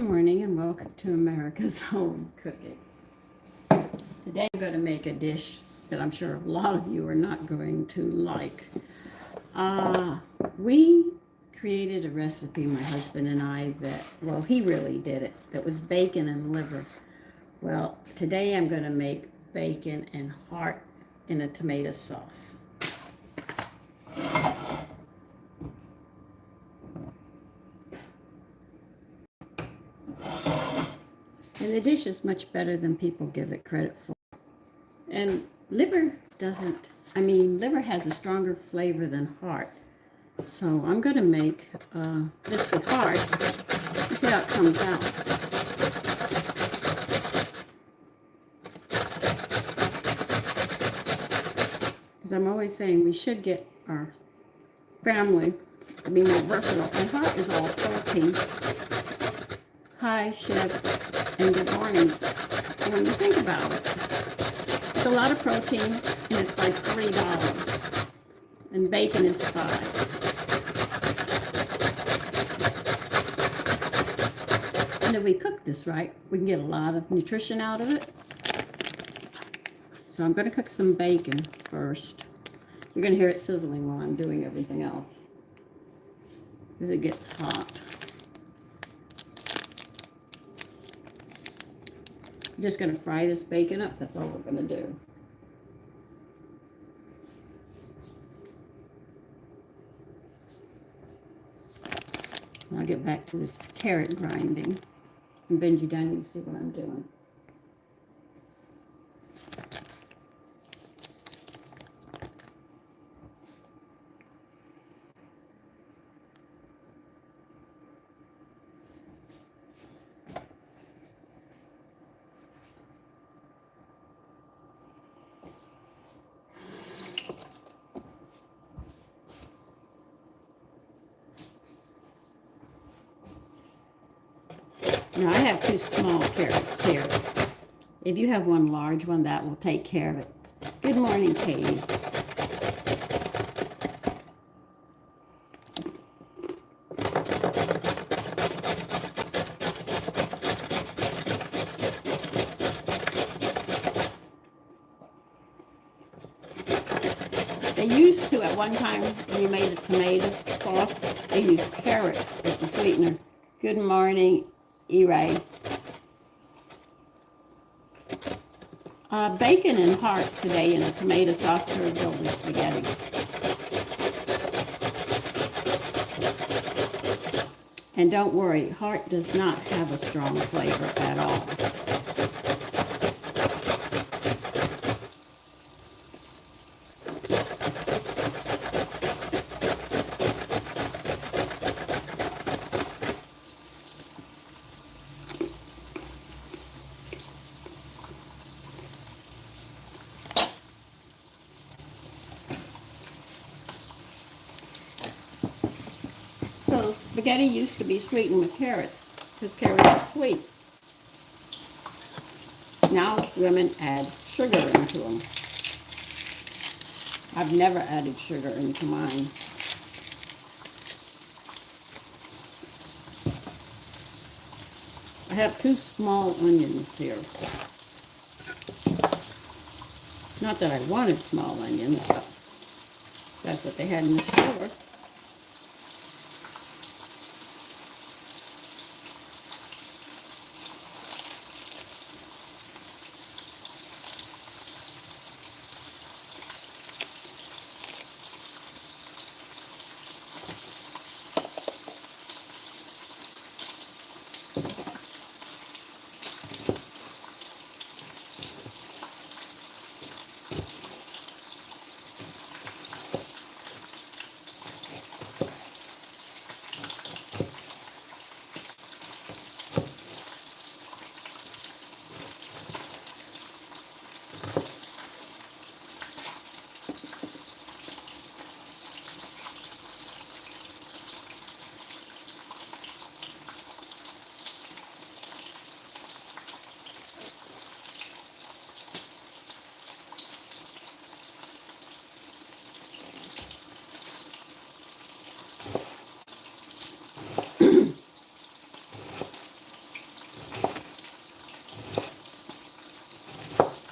Good morning and welcome to America's Home Cooking. Today I'm going to make a dish that I'm sure a lot of you are not going to like. We created a recipe, my husband and I, well, he really did it, that was bacon and liver. Well, today I'm going to make bacon and heart in a tomato sauce. And the dish is much better than people give it credit for. And liver liver has a stronger flavor than heart. So I'm going to make this with heart. Let's see how it comes out. Because I'm always saying we should get our family to be more versatile. And heart is all protein. Hi, Chef, and good morning. And when you think about it, it's a lot of protein, and it's like $3. And bacon is $5. And if we cook this right, we can get a lot of nutrition out of it. So I'm going to cook some bacon first. You're going to hear it sizzling while I'm doing everything else, because it gets hot. I'm just going to fry this bacon up. That's all we're going to do. I'll get back to this carrot grinding and bend you down. You can see what I'm doing. Now I have 2 small carrots here. If you have one large one, that will take care of it. Good morning, Katie. They used to, at one time, when you made a tomato sauce, they used carrots as the sweetener. Good morning, E-Ray. Bacon and heart today in a tomato sauce for adobo spaghetti. And don't worry, heart does not have a strong flavor at all. So spaghetti used to be sweetened with carrots because carrots are sweet. Now women add sugar into them. I've never added sugar into mine. I have 2 small onions here. Not that I wanted small onions, but that's what they had in the store.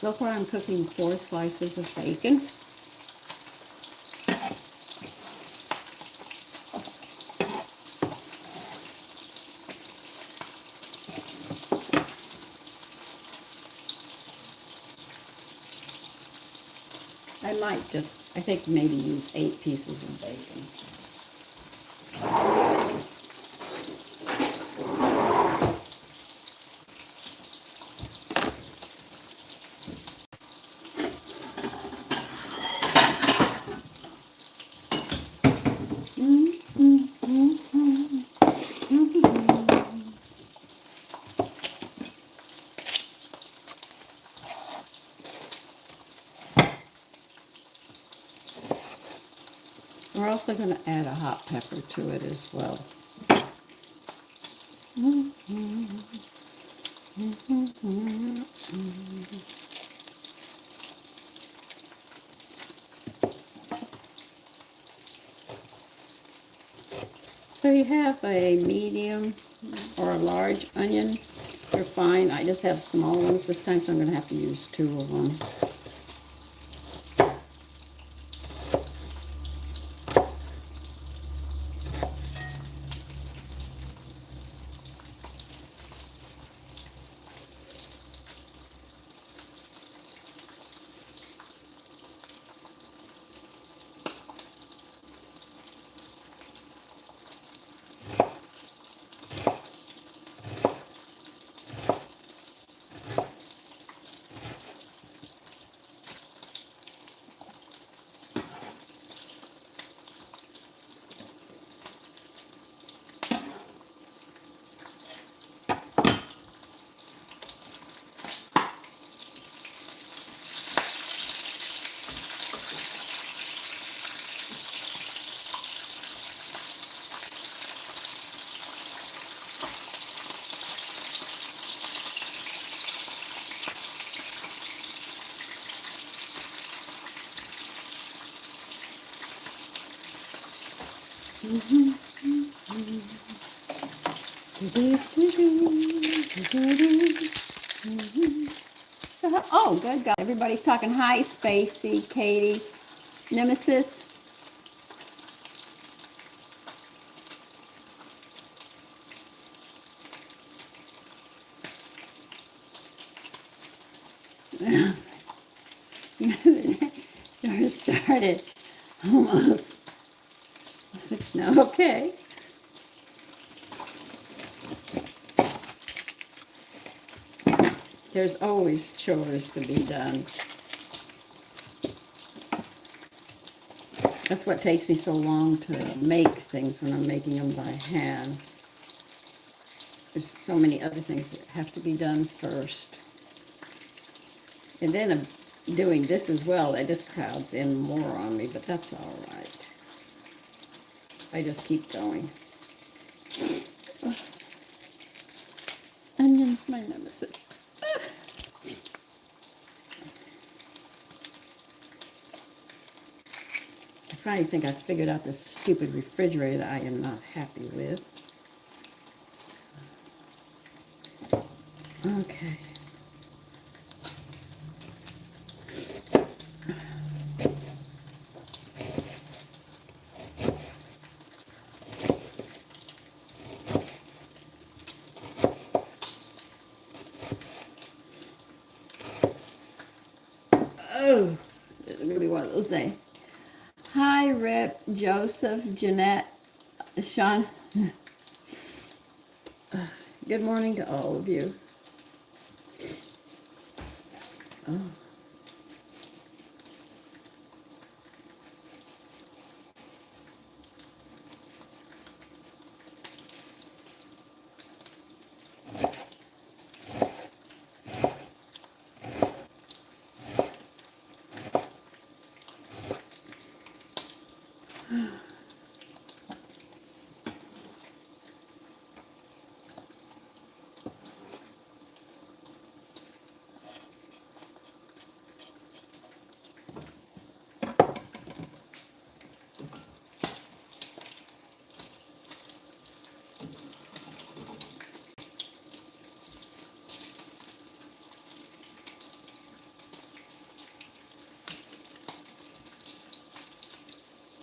So far I'm cooking 4 slices of bacon. I might just, I think maybe use 8 pieces of bacon. We're also going to add a hot pepper to it as well. So you have a medium or a large onion, you're fine. I just have small ones this time, so I'm going to have to use 2 of them. So, oh, good God. Everybody's talking. Hi, Spacey, Katie, Nemesis. You started almost 6 now. Okay. There's always chores to be done. That's what takes me so long to make things when I'm making them by hand. There's so many other things that have to be done first. And then I'm doing this as well. That just crowds in more on me, but that's all right. I just keep going. Onions, my nemesis. I finally think I figured out this stupid refrigerator that I am not happy with. Okay. Oh, this is going to be one of those days. Hi, Rip, Joseph, Jeanette, Sean. Good morning to all of you. Oh.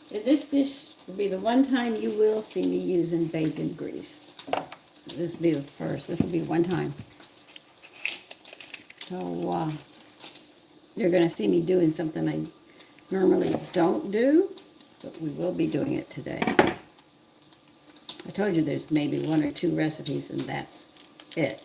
This dish will be the one time you will see me using bacon grease. This will be the first. This will be one time. So you're going to see me doing something I normally don't do, but we will be doing it today. I told you there's maybe one or two recipes, and that's it.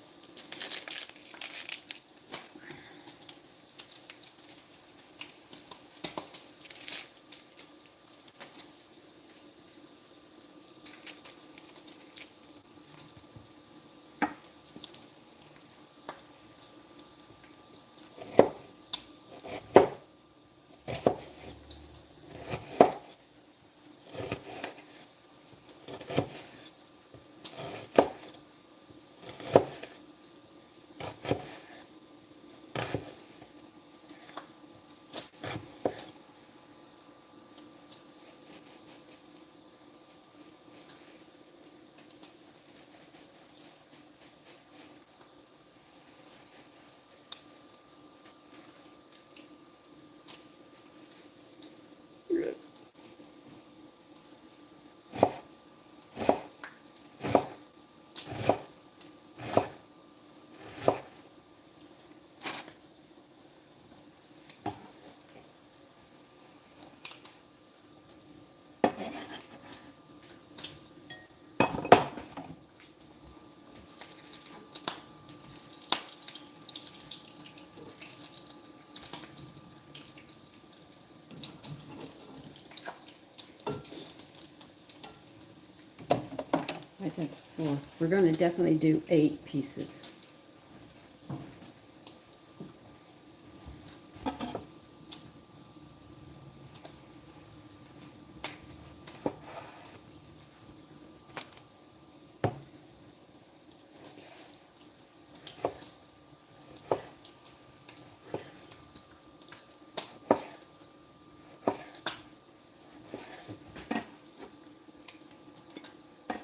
Right, that's 4. We're going to definitely do 8 pieces.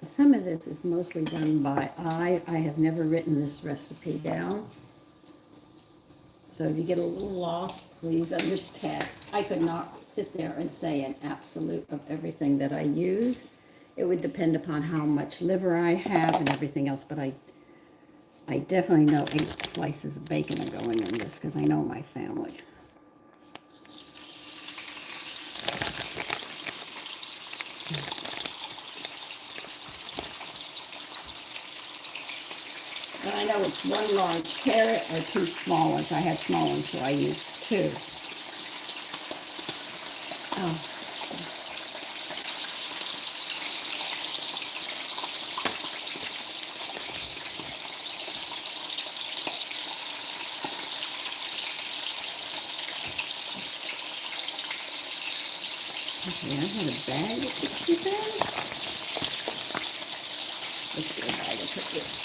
Some of this is mostly done by eye. I have never written this recipe down. So if you get a little lost, please understand. I could not sit there and say an absolute of everything that I use. It would depend upon how much liver I have and everything else, but I definitely know 8 slices of bacon are going in this because I know my family. And I know it's 1 large carrot or 2 small ones. I had small ones, so I used 2. Oh. Okay, I had a bag of cookies in. Let's get a bag of cookies.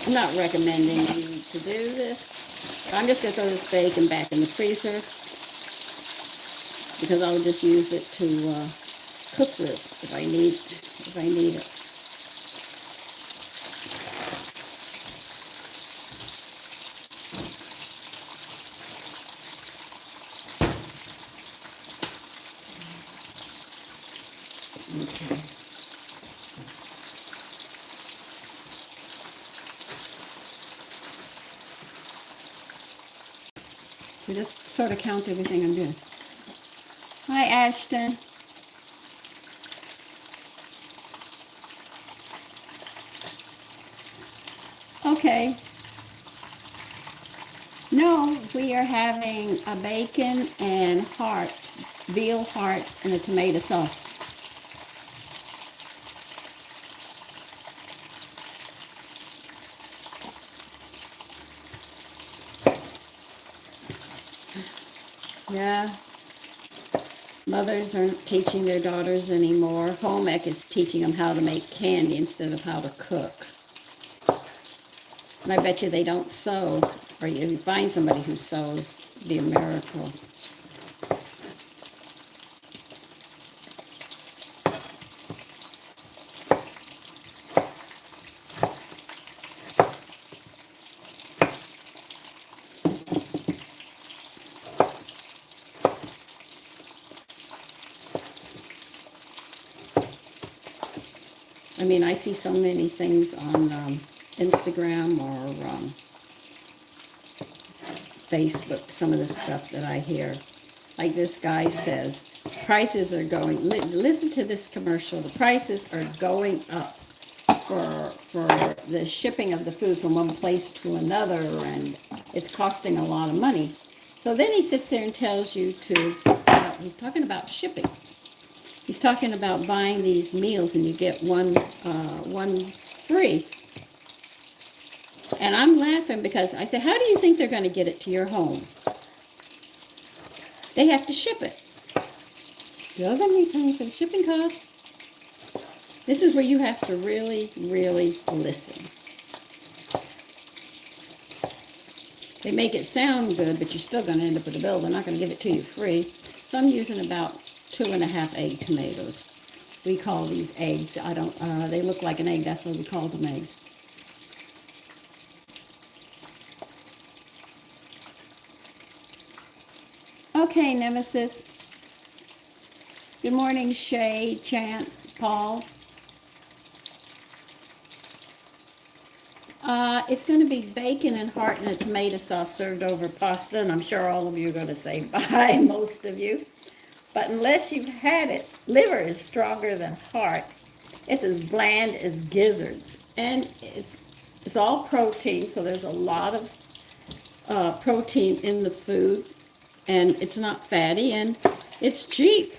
I'm not recommending you to do this. I'm just going to throw this bacon back in the freezer because I'll just use it to cook with if I need it. Okay. So just sort of count everything I'm doing. Hi, Ashton. Okay. No, we are having a bacon and heart, veal heart, and a tomato sauce. Yeah. Mothers aren't teaching their daughters anymore. Home ec is teaching them how to make candy instead of how to cook. And I bet you they don't sew, or if you find somebody who sews, it'd be a miracle. I mean, I see so many things on Instagram or Facebook, some of the stuff that I hear. Like this guy says, prices are going, listen to this commercial, the prices are going up for the shipping of the food from one place to another, and it's costing a lot of money. So then he sits there and tells you to, he's talking about shipping. He's talking about buying these meals and you get one free. And I'm laughing because I said, how do you think they're going to get it to your home? They have to ship it. Still going to be paying for the shipping costs. This is where you have to really, really listen. They make it sound good, but you're still going to end up with a bill. They're not going to give it to you free. So I'm using about 2.5 egg tomatoes. We call these eggs. They look like an egg. That's why we call them eggs. Okay, Nemesis. Good morning, Shay, Chance, Paul. It's going to be bacon and heart and a tomato sauce served over pasta, and I'm sure all of you are going to say bye, most of you. But unless you've had it, liver is stronger than heart. It's as bland as gizzards. And it's all protein, so there's a lot of protein in the food. And it's not fatty, and it's cheap.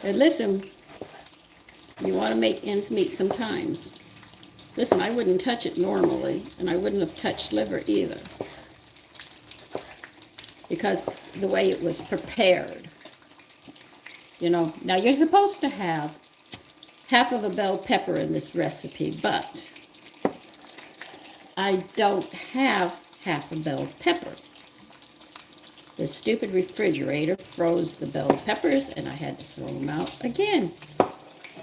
And listen, you want to make ends meet sometimes. Listen, I wouldn't touch it normally, and I wouldn't have touched liver either, because the way it was prepared. You know, now you're supposed to have half of a bell pepper in this recipe, but I don't have half a bell pepper. The stupid refrigerator froze the bell peppers, and I had to throw them out again.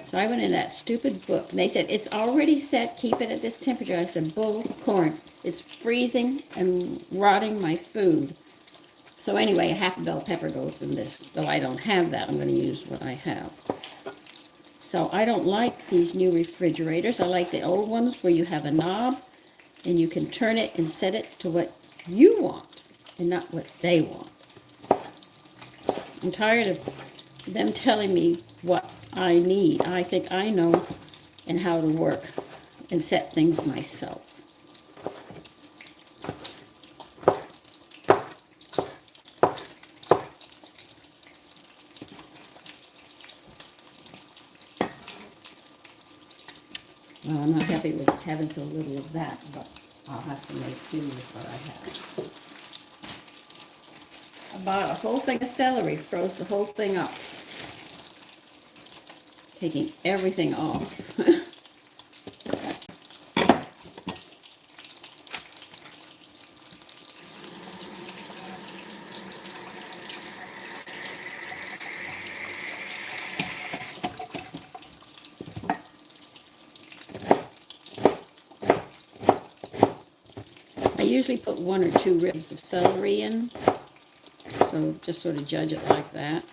So I went in that stupid book, and they said, it's already set, keep it at this temperature. I said, bull corn. It's freezing and rotting my food. So anyway, a half a bell pepper goes in this. Though I don't have that, I'm going to use what I have. So I don't like these new refrigerators. I like the old ones where you have a knob, and you can turn it and set it to what you want, and not what they want. I'm tired of them telling me what I need. I think I know and how to work and set things myself. Well, I'm not happy with having so little of that, but I'll have to make do with what I have. I bought a whole thing of celery, froze the whole thing up. Taking everything off. I usually put 1 or 2 ribs of celery in, so just sort of judge it like that.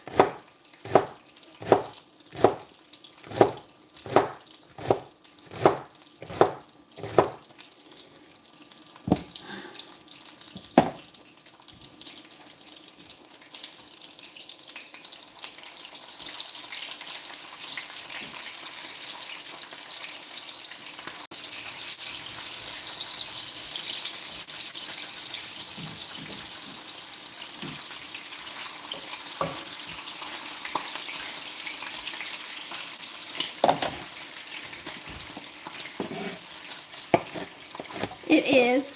It is.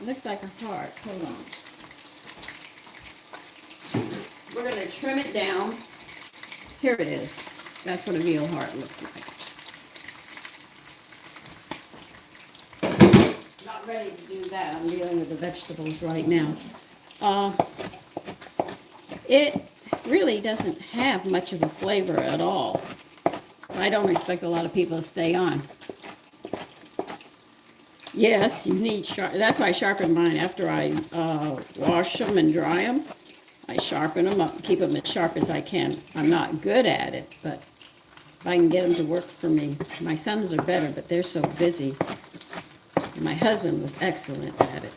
Looks like a heart. Hold on. We're going to trim it down. Here it is. That's what a veal heart looks like. Not ready to do that. I'm dealing with the vegetables right now. It really doesn't have much of a flavor at all. I don't expect a lot of people to stay on. Yes, you need that's why I sharpen mine after I wash them and dry them. I sharpen them up, keep them as sharp as I can. I'm not good at it, but if I can get them to work for me. My sons are better, but they're so busy. And my husband was excellent at it.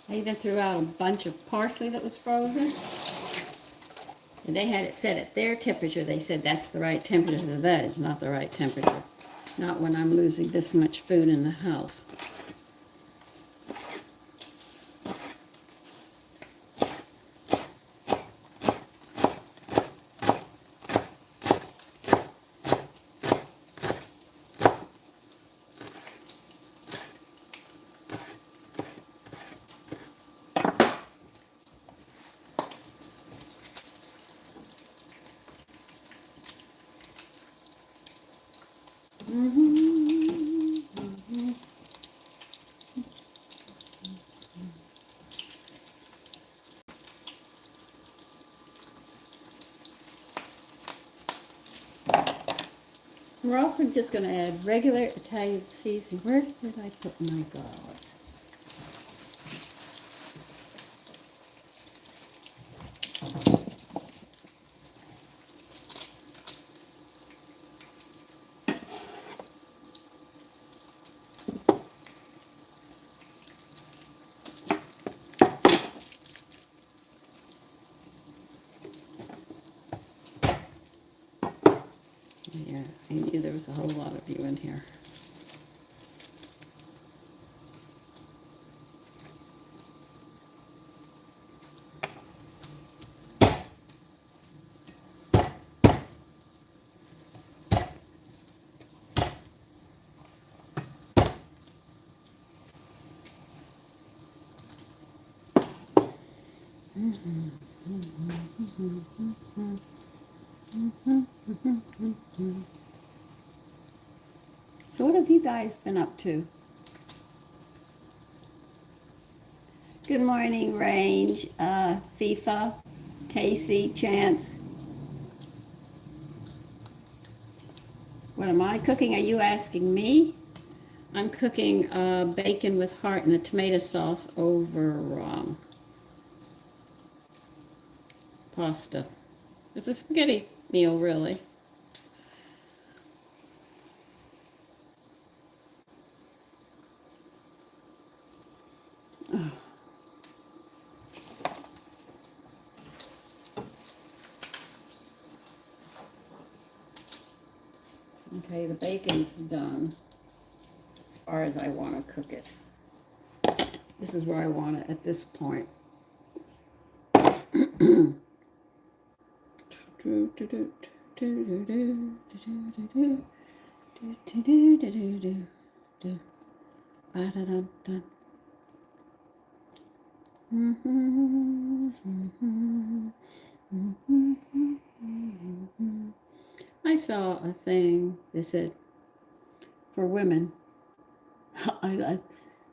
I even threw out a bunch of parsley that was frozen. And they had it set at their temperature. They said that's the right temperature. That is not the right temperature. Not when I'm losing this much food in the house. We're also just going to add regular Italian seasoning. Where did I put my garlic? Yeah, I knew there was a whole lot of you in here. So what have you guys been up to? Good morning, Range, FIFA, Casey, Chance. What am I cooking? Are you asking me? I'm cooking bacon with heart and a tomato sauce over pasta. It's a spaghetti meal, really. Oh. Okay, the bacon's done as far as I want to cook it. This is where I want it at this point. I saw a thing that said for women.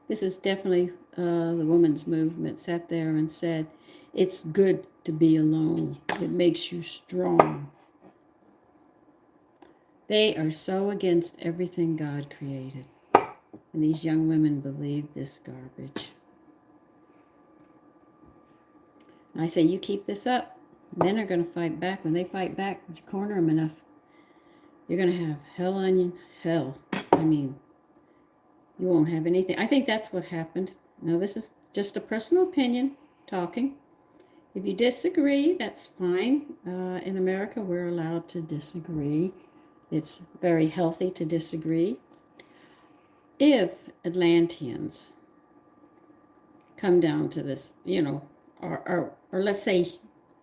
This is definitely the women's movement sat there and said, it's good to be alone. It makes you strong. They are so against everything God created. And these young women believe this garbage. And I say, you keep this up, men are going to fight back. When they fight back, you corner them enough, you're going to have hell on you. Hell. I mean, you won't have anything. I think that's what happened. Now, this is just a personal opinion, talking. If you disagree, that's fine. In America, we're allowed to disagree. It's very healthy to disagree. If Atlanteans come down to this, you know, or let's say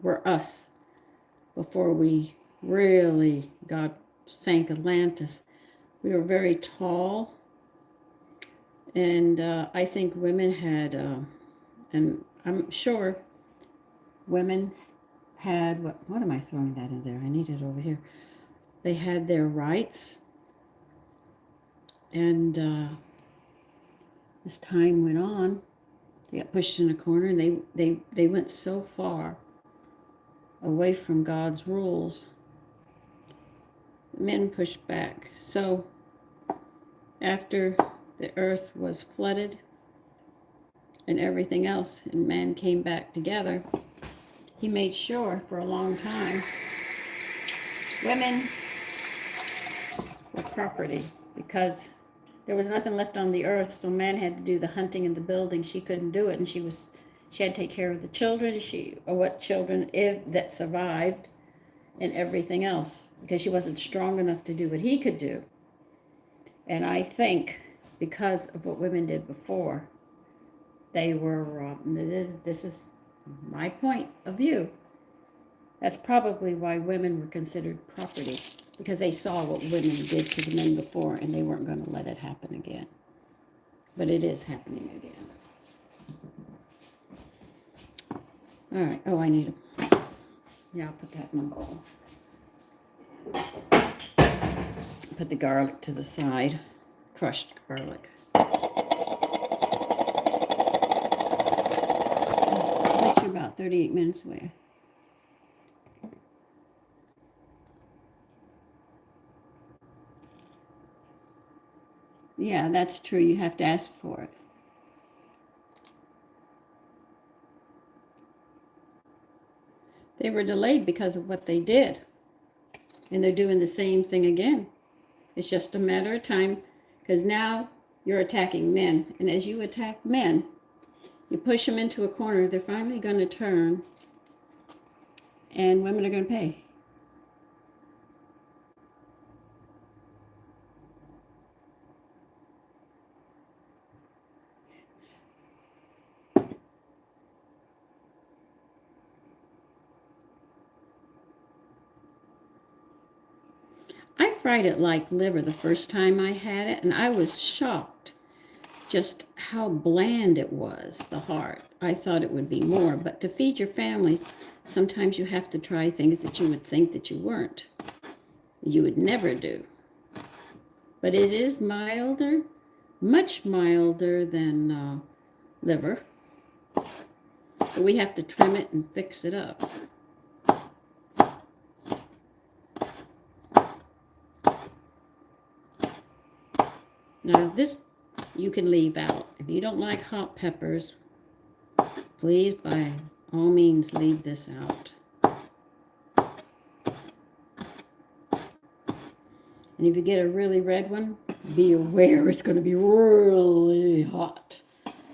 we're us, before we really sank Atlantis, we were very tall, and I think women had, and I'm sure women had, what am I throwing that in there? I need it over here. They had their rights, and as time went on, they got pushed in a corner, and they went so far away from God's rules. Men pushed back. So after the earth was flooded and everything else, and man came back together, he made sure for a long time women were property, because there was nothing left on the earth, so man had to do the hunting and the building. She couldn't do it, and she had to take care of the children, or what children if that survived, and everything else, because she wasn't strong enough to do what he could do. And I think because of what women did before, they were, this is my point of view, that's probably why women were considered property, because they saw what women did to the men before, and they weren't going to let it happen again. But it is happening again. All right. Oh, I need a... Yeah, I'll put that in the bowl. Put the garlic to the side. Crushed garlic. Makes you about 38 minutes away. Yeah, that's true. You have to ask for it. They were delayed because of what they did. And they're doing the same thing again. It's just a matter of time, because now you're attacking men. And as you attack men, you push them into a corner, they're finally going to turn, and women are going to pay. I fried it like liver the first time I had it, and I was shocked just how bland it was, the heart. I thought it would be more, but to feed your family, sometimes you have to try things that you would think that you weren't. You would never do. But it is milder, much milder than liver. So we have to trim it and fix it up. Now this you can leave out. If you don't like hot peppers, please by all means leave this out. And if you get a really red one, be aware it's going to be really hot.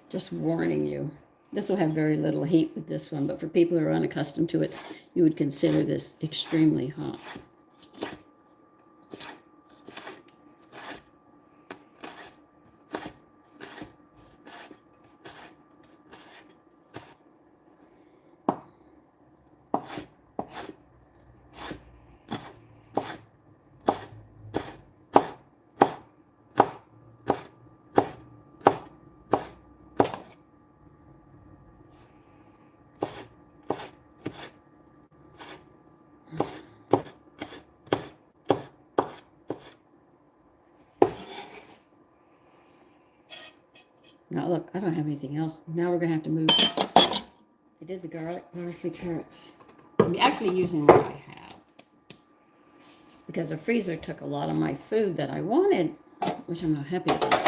Just warning you. This will have very little heat with this one, but for people who are unaccustomed to it, you would consider this extremely hot. Now look, I don't have anything else. Now we're going to have to move. I did the garlic, parsley, carrots. I'm actually using what I have, because the freezer took a lot of my food that I wanted, which I'm not happy about.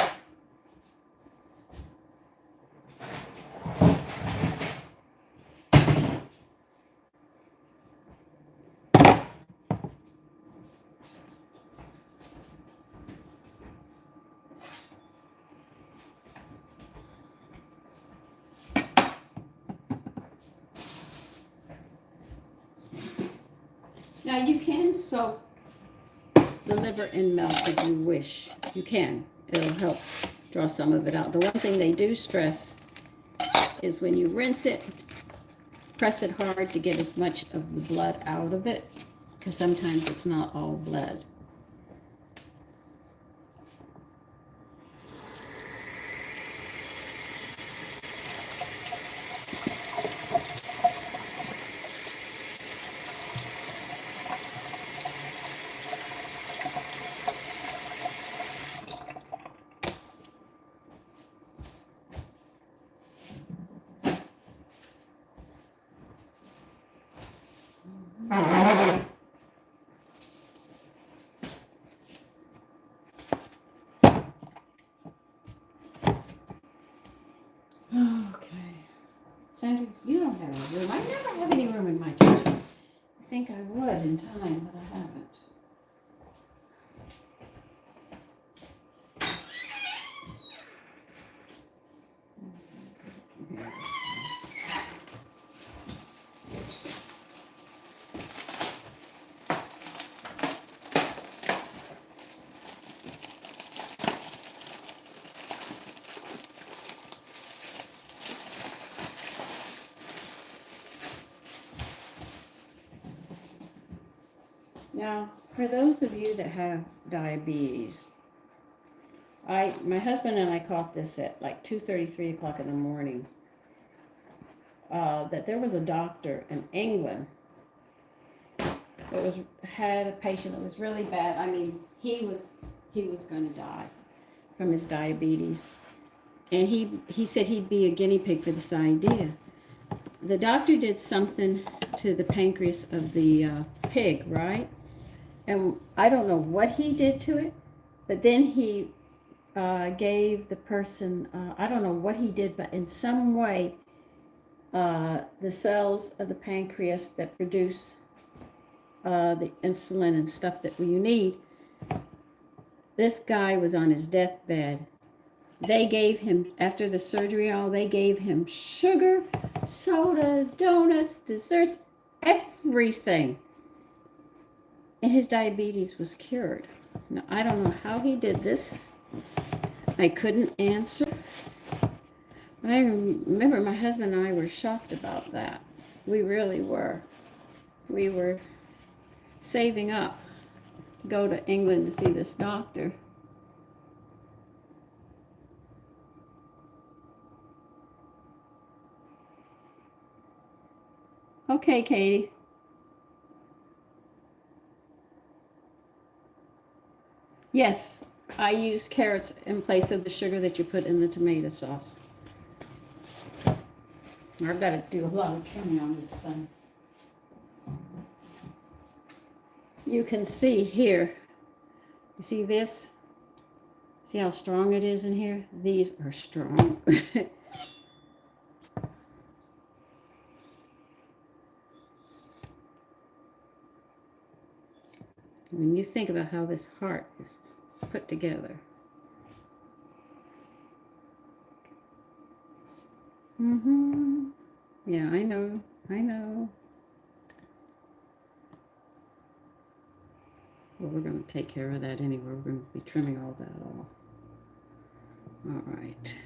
Now you can soak the liver in milk if you wish. You can. It'll help draw some of it out. The one thing they do stress is when you rinse it, press it hard to get as much of the blood out of it, because sometimes it's not all blood. Sandra, you don't have any room. I never have any room in my kitchen. I think I would in time, but I haven't. Now, for those of you that have diabetes, my husband and I caught this at like 2:30, 3 o'clock in the morning. That there was a doctor in England that had a patient that was really bad. I mean, he was going to die from his diabetes, and he said he'd be a guinea pig for this idea. The doctor did something to the pancreas of the pig, right? And I don't know what he did to it, but then he gave the person, I don't know what he did, but in some way, the cells of the pancreas that produce the insulin and stuff that you need, this guy was on his deathbed. They gave him, after the surgery and all, they gave him sugar, soda, donuts, desserts, everything. And his diabetes was cured. Now, I don't know how he did this. I couldn't answer. But I remember my husband and I were shocked about that. We really were. We were saving up to go to England to see this doctor. Okay, Katie. Yes, I use carrots in place of the sugar that you put in the tomato sauce. I've got to do a lot of trimming on this thing. You can see here, you see this? See how strong it is in here? These are strong. When you think about how this heart is put together. Yeah, I know. Well, we're going to take care of that anyway. We're going to be trimming all that off. All right.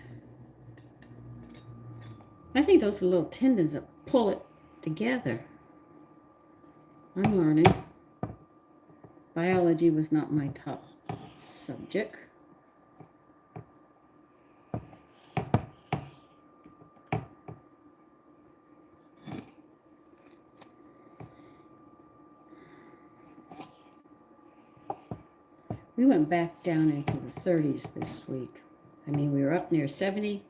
I think those are little tendons that pull it together. I'm learning. Biology was not my top subject. We went back down into the 30s this week. I mean, we were up near 70,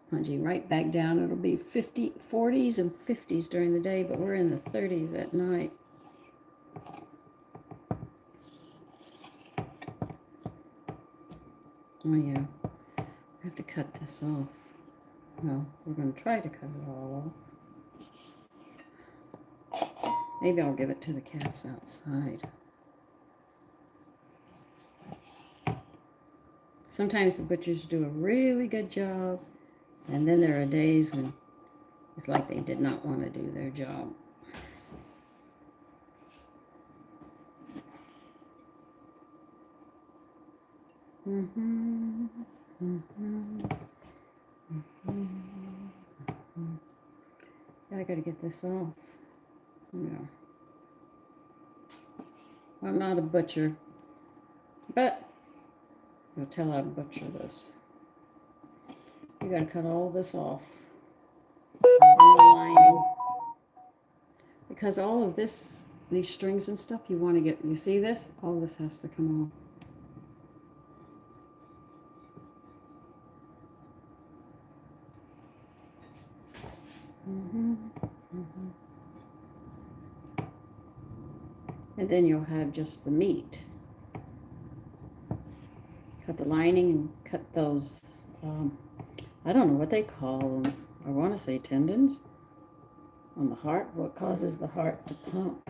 plunging right back down. It'll be 40s and 50s during the day, but we're in the 30s at night. Oh yeah, I have to cut this off. Well, we're going to try to cut it all off. Maybe I'll give it to the cats outside. Sometimes the butchers do a really good job, and then there are days when it's like they did not want to do their job. I gotta get this off. Yeah. I'm not a butcher, but I'll tell how to butcher this. You gotta cut all this off from the lining, because all of this, these strings and stuff, you want to get. You see this? All this has to come off. And then you'll have just the meat. Cut the lining and cut those, I don't know what they call them. I want to say tendons. on the heart. What causes the heart to pump?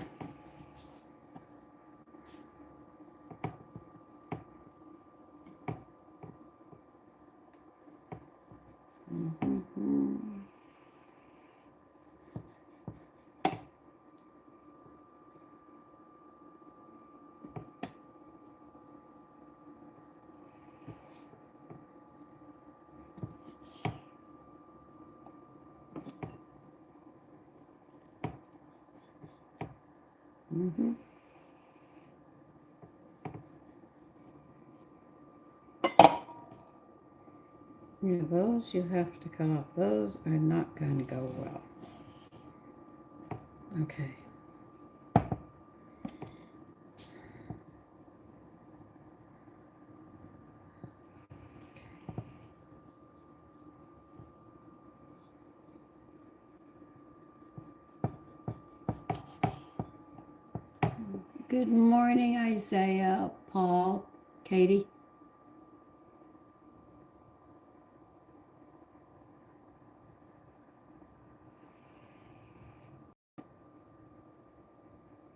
Yeah, those you have to cut off. Those are not going to go well. Okay. Good morning, Isaiah, Paul, Katie.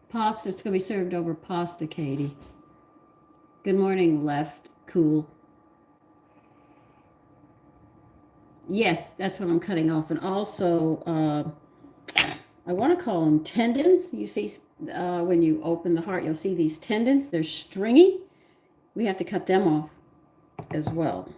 Pasta, it's going to be served over pasta, Katie. Good morning, Left. Cool. Yes, that's what I'm cutting off. And also, I want to call them tendons. You see, when you open the heart, you'll see these tendons. They're stringy. We have to cut them off as well.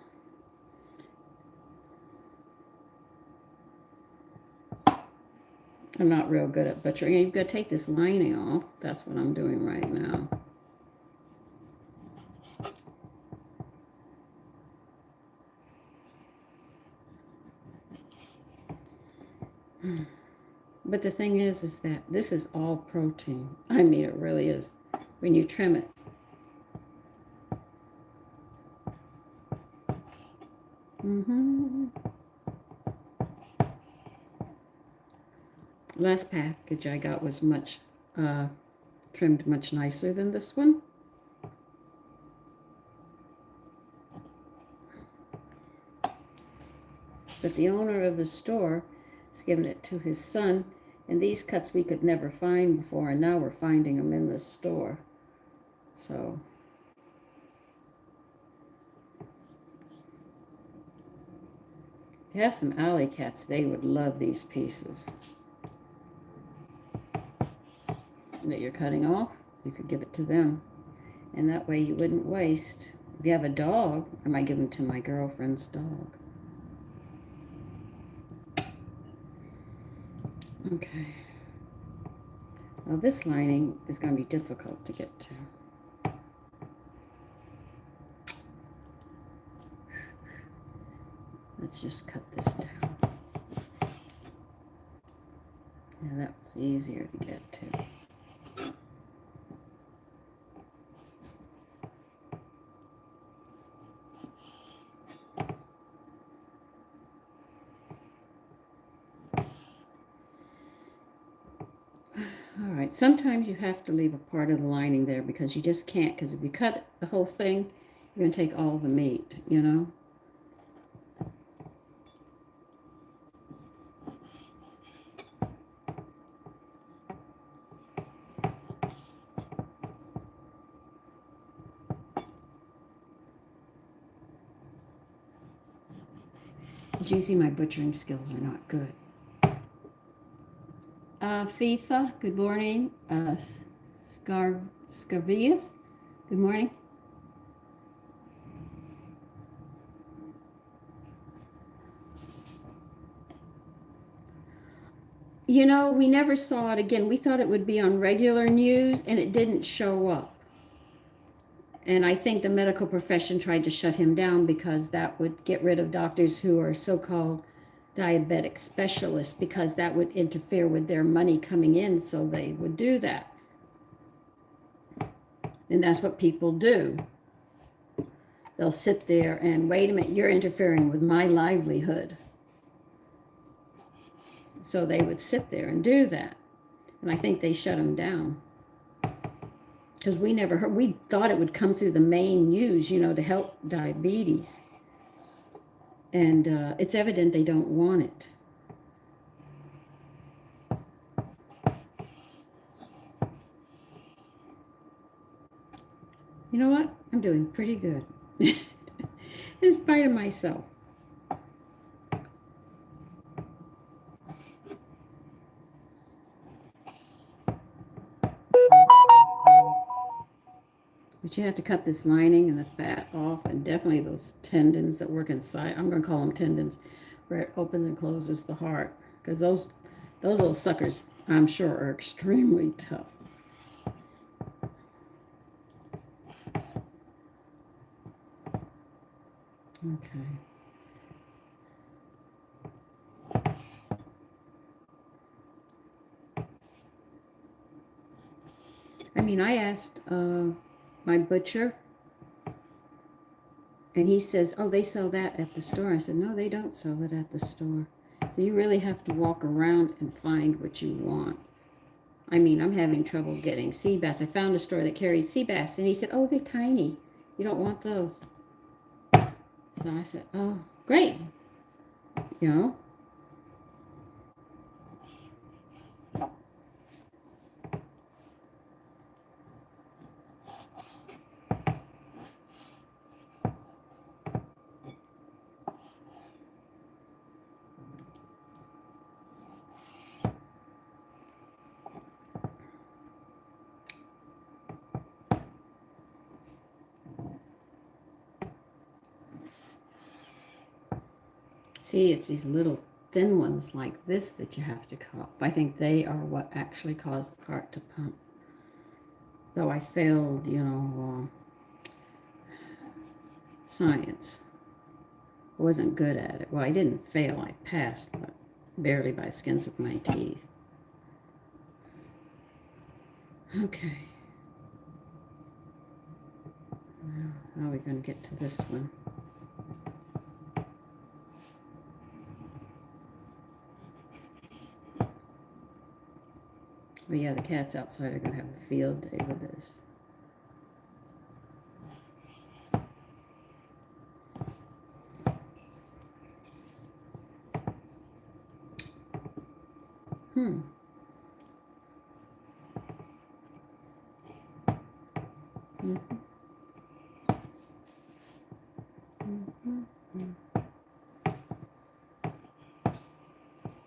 I'm not real good at butchering. You've got to take this lining off. That's what I'm doing right now. But the thing is that this is all protein. I mean, it really is when you trim it. Last package I got was much trimmed much nicer than this one. But the owner of the store has given it to his son, and these cuts we could never find before, and now we're finding them in the store. So if you have some alley cats, they would love these pieces that you're cutting off. You could give it to them, and that way you wouldn't waste. If you have a dog, I might give them to my girlfriend's dog. Okay. Well, this lining is going to be difficult to get to. Let's just cut this down. Yeah, that's easier to get to. All right, sometimes you have to leave a part of the lining there because you just can't, because if you cut the whole thing, you're going to take all the meat, you know? As you see, my butchering skills are not good. FIFA, good morning. Scarvius, good morning. You know, we never saw it again. We thought it would be on regular news, and it didn't show up. And I think the medical profession tried to shut him down because that would get rid of doctors who are so-called diabetic specialists, because that would interfere with their money coming in, so they would do that. And that's what people do. They'll sit there and, wait a minute, you're interfering with my livelihood. So they would sit there and do that. And I think they shut him down. Because we never heard, we thought it would come through the main news, you know, to help diabetes. And it's evident they don't want it. You know what? I'm doing pretty good. In spite of myself. But you have to cut this lining and the fat off, and definitely those tendons that work inside. I'm going to call them tendons, where it opens and closes the heart. Because those little suckers, I'm sure, are extremely tough. Okay. I mean, I asked my butcher, and he says, oh, they sell that at the store. I said, no, they don't sell it at the store. So you really have to walk around and find what you want. I mean, I'm having trouble getting sea bass. I found a store that carried sea bass, and he said, oh, they're tiny. You don't want those. So I said, oh, great. You know? See, it's these little thin ones like this that you have to cut off. I think they are what actually caused the heart to pump. Though I failed, science. I wasn't good at it. Well, I didn't fail. I passed, but barely by the skins of my teeth. Okay. How are we going to get to this one? But yeah, the cats outside are going to have a field day with this. Mm-hmm.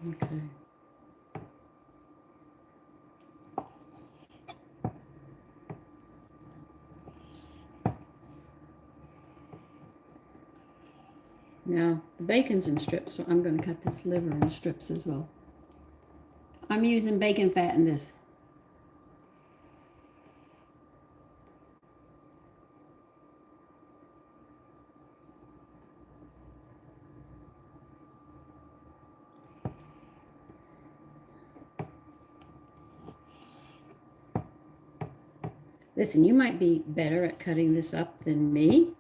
Okay. Now, the bacon's in strips, so I'm going to cut this liver in strips as well. I'm using bacon fat in this. Listen, you might be better at cutting this up than me.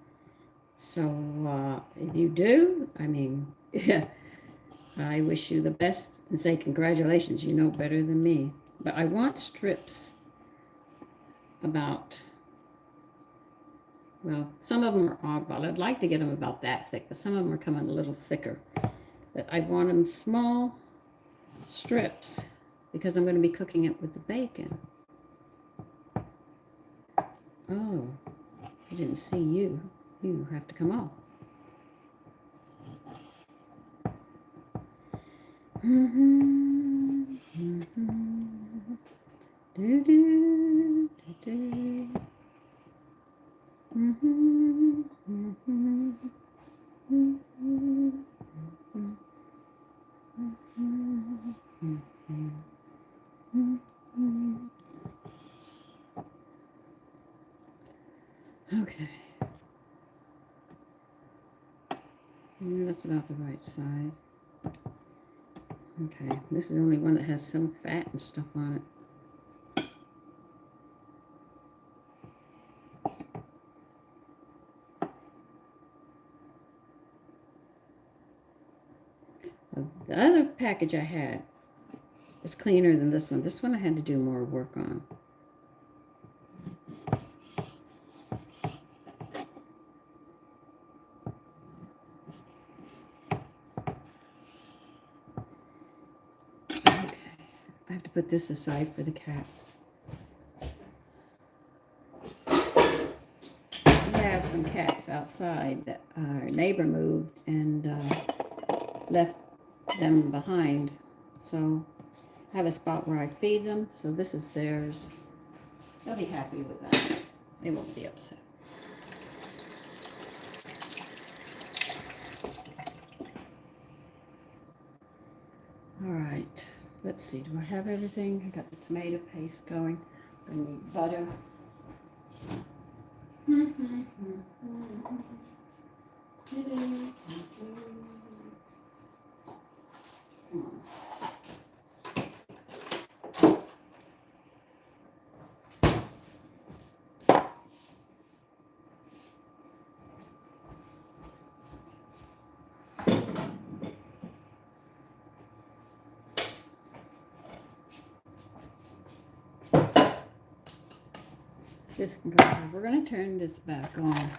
So if you do, I mean, yeah, I wish you the best and say congratulations. You know better than me. But I want strips about, well, some of them are oddball. I'd like to get them about that thick, but some of them are coming a little thicker. But I want them small strips because I'm going to be cooking it with the bacon. Oh, I didn't see you. You have to come off. Okay. That's about the right size. Okay, this is the only one that has some fat and stuff on it. The other package I had is cleaner than this one. This one I had to do more work on. Okay, I have to put this aside for the cats. some cats outside that our neighbor moved and left them behind. So I have a spot where I feed them. So this is theirs. They'll be happy with that. They won't be upset. All right. Let's see. Do I have everything? I got the tomato paste going. I need butter. This can go. We're going to turn this back on.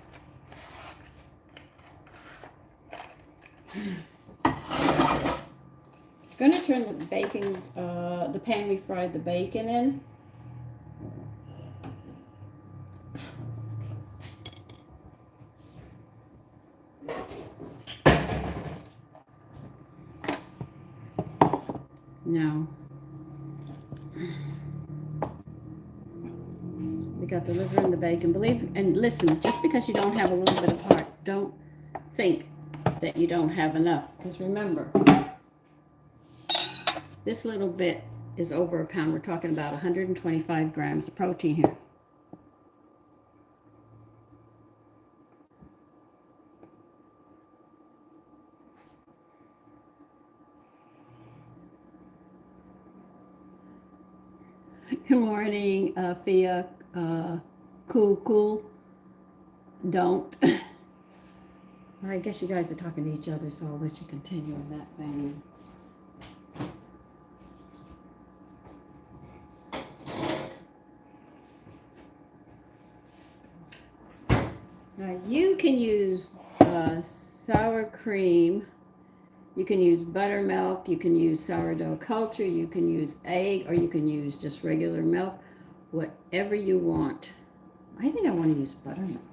Going to turn the bacon, the pan we fried the bacon in. Now, we got the liver and the bacon. Believe and listen, just because you don't have a little bit of heart, don't think that you don't have enough. Because remember, this little bit is over a pound. We're talking about 125 grams of protein here. Good morning, Fia. Cool. Don't. I guess you guys are talking to each other, so I'll let you continue in that vein. Now you can use sour cream, you can use buttermilk, you can use sourdough culture, you can use egg, or you can use just regular milk, whatever you want. I think I want to use buttermilk.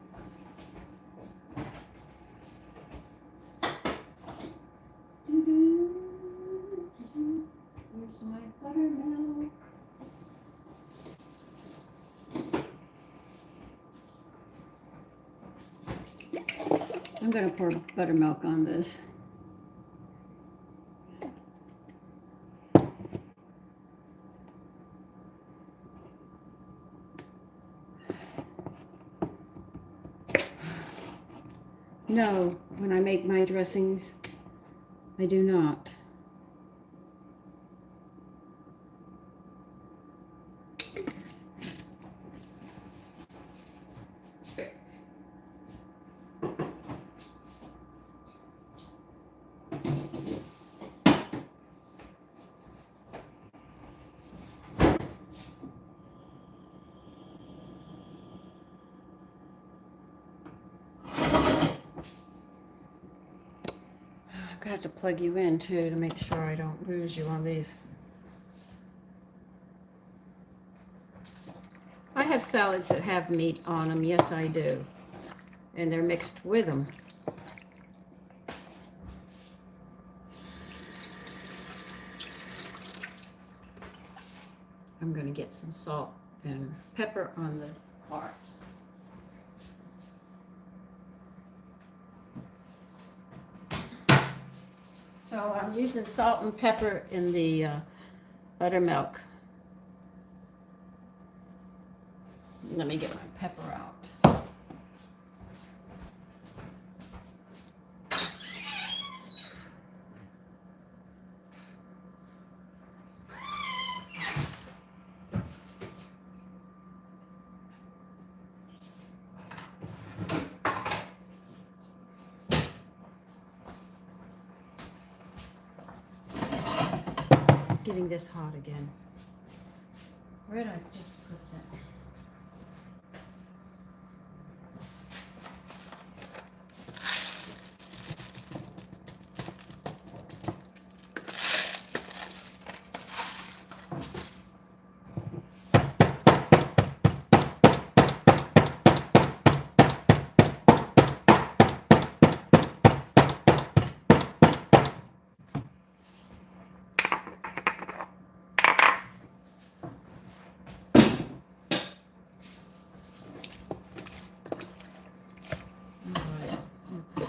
Where's my buttermilk? I'm going to pour buttermilk on this. No, when I make my dressings, I do not. I have to plug you in too to make sure I don't lose you on these. I have salads that have meat on them. Yes, I do. And they're mixed with them. I'm going to get some salt and pepper on the heart. So I'm using salt and pepper in the buttermilk. Let me get my pepper out. Getting this hot again. Where did I just put that?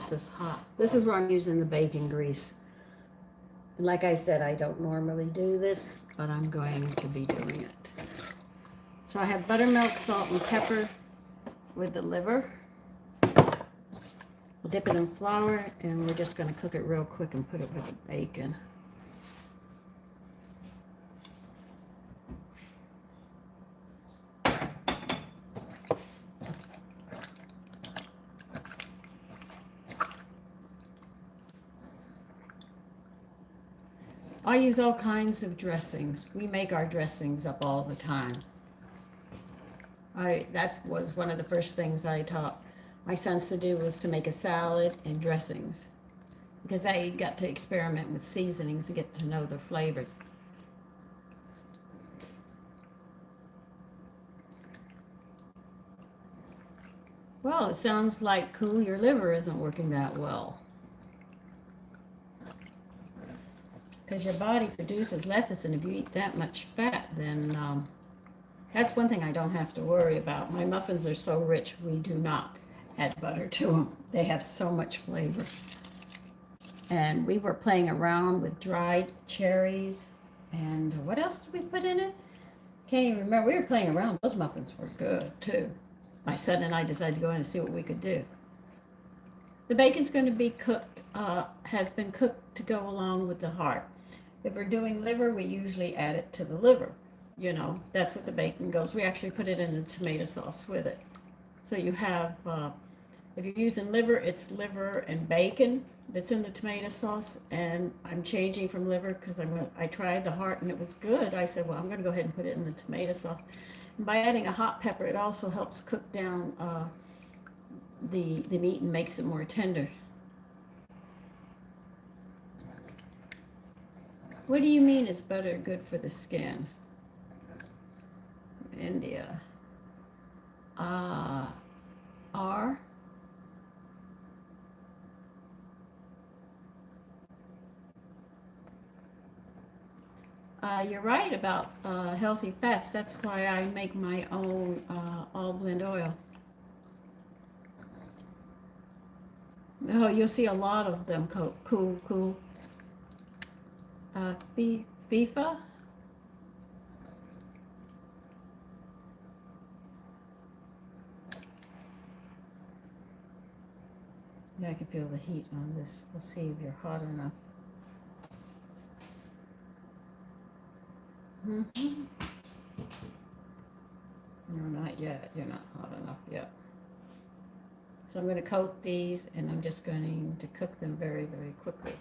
this hot. This is where I'm using the bacon grease. And like I said, I don't normally do this, but I'm going to be doing it. So I have buttermilk, salt, and pepper with the liver. Dip it in flour, and we're just going to cook it real quick and put it with the bacon. I use all kinds of dressings. We make our dressings up all the time. That was one of the first things I taught my sons to do, was to make a salad and dressings, because they got to experiment with seasonings to get to know their flavors. Well, it sounds like, cool, your liver isn't working that well. Because your body produces lecithin. If you eat that much fat, then that's one thing I don't have to worry about. My muffins are so rich, we do not add butter to them. They have so much flavor. And we were playing around with dried cherries. And what else did we put in it? Can't even remember. We were playing around. Those muffins were good, too. My son and I decided to go in and see what we could do. The bacon's going to be cooked, has been cooked to go along with the heart. If we're doing liver, we usually add it to the liver. You know, that's what the bacon goes. We actually put it in the tomato sauce with it. So you have, if you're using liver, it's liver and bacon that's in the tomato sauce. And I'm changing from liver because I tried the heart and it was good. I said, well, I'm going to go ahead and put it in the tomato sauce. And by adding a hot pepper, it also helps cook down the meat and makes it more tender. What do you mean is butter good for the skin? India. R. You're right about healthy fats. That's why I make my own all blend oil. Oh, you'll see a lot of them. Cool. FIFA. Yeah, I can feel the heat on this. We'll see if you're hot enough. No, not yet. You're not hot enough yet. So I'm going to coat these, and I'm just going to cook them very, very quickly.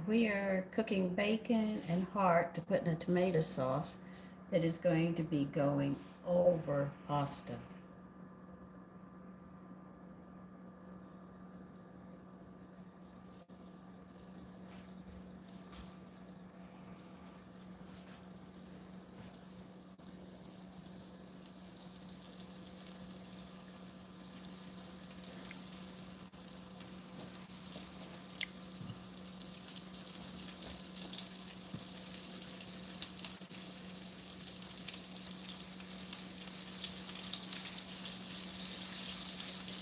We are cooking bacon and heart to put in a tomato sauce that is going to be going over pasta.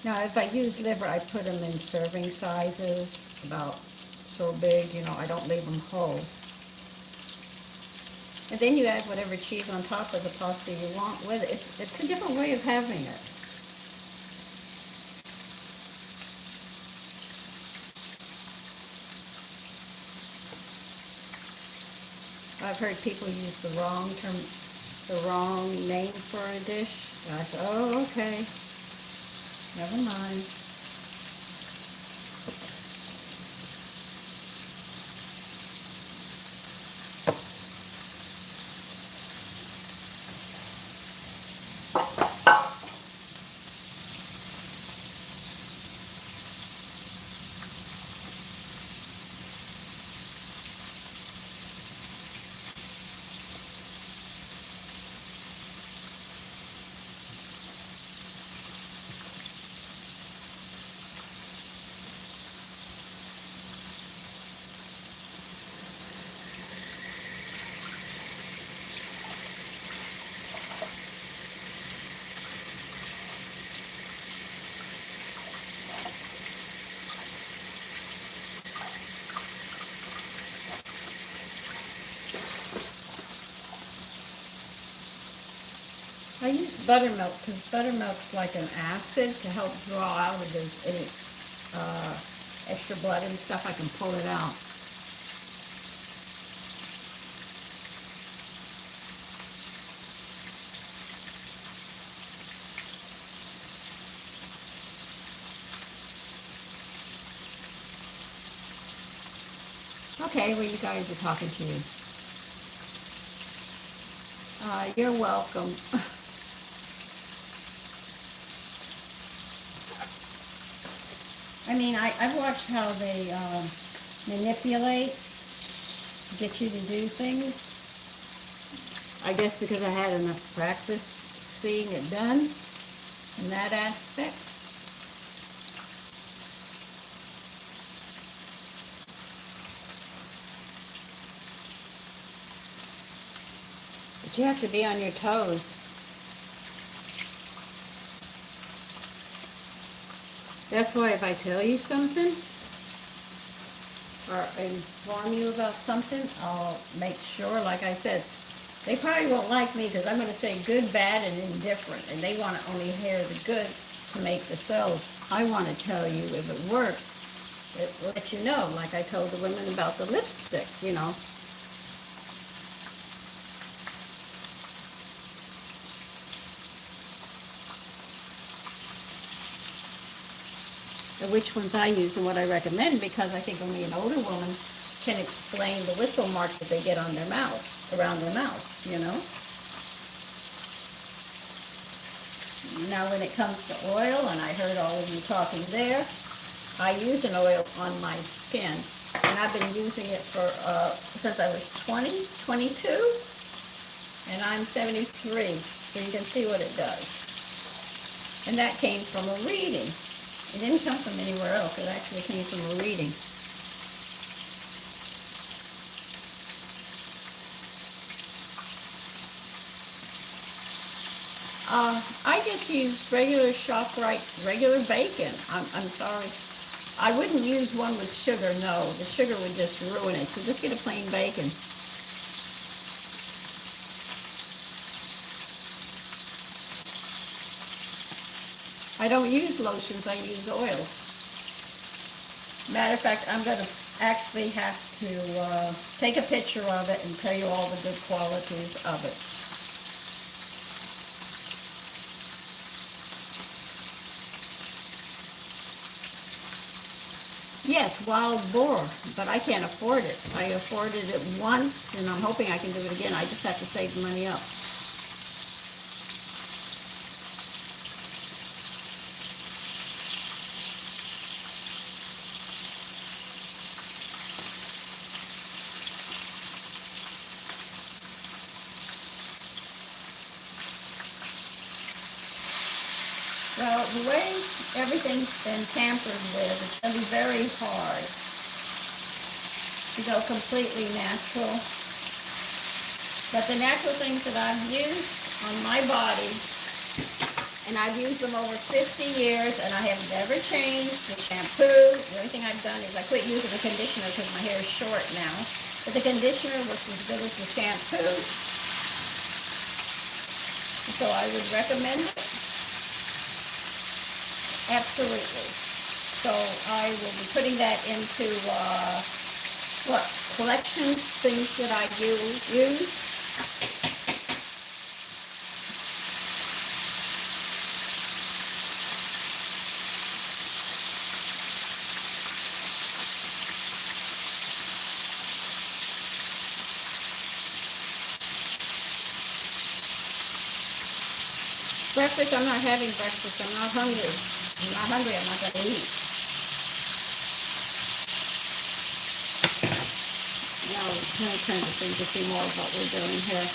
Now, if I use liver, I put them in serving sizes, about so big, you know, I don't leave them whole. And then you add whatever cheese on top of the pasta you want with it. It's a different way of having it. I've heard people use the wrong name for a dish. And I said, oh, okay. Never mind. I use buttermilk because buttermilk's like an acid to help draw out of any extra blood and stuff. I can pull it out. Okay, well, you guys are talking to you. You're welcome. I mean, I've watched how they manipulate, get you to do things. I guess because I had enough practice seeing it done in that aspect. But you have to be on your toes. That's why if I tell you something or inform you about something, I'll make sure, like I said, they probably won't like me because I'm going to say good, bad, and indifferent, and they want to only hear the good to make the sales. I want to tell you if it works, it will let you know, like I told the women about the lipstick, you know. Which ones I use and what I recommend, because I think only an older woman can explain the whistle marks that they get on their mouth, around their mouth, you know. Now when it comes to oil, and I heard all of you talking there, I use an oil on my skin, and I've been using it for since I was 22, and I'm 73, so you can see what it does. And that came from a reading. It didn't come from anywhere else. It actually came from a reading. I just use regular ShopRite, regular bacon. I'm sorry. I wouldn't use one with sugar, no. The sugar would just ruin it. So just get a plain bacon. I don't use lotions, I use oils. Matter of fact, I'm going to actually have to take a picture of it and tell you all the good qualities of it. Yes, wild boar, but I can't afford it. I afforded it once, and I'm hoping I can do it again. I just have to save the money up. Well, the way everything's been tampered with, it's going to be very hard to go completely natural. But the natural things that I've used on my body, and I've used them over 50 years, and I have never changed the shampoo. The only thing I've done is I quit using the conditioner because my hair is short now. But the conditioner was as good as the shampoo. So I would recommend it. Absolutely. So I will be putting that into collections, things that I use. Breakfast, I'm not having breakfast. I'm not hungry. I'm not hungry, I'm not going to eat. Now, I'm going to turn the thing to see more of what we're doing here.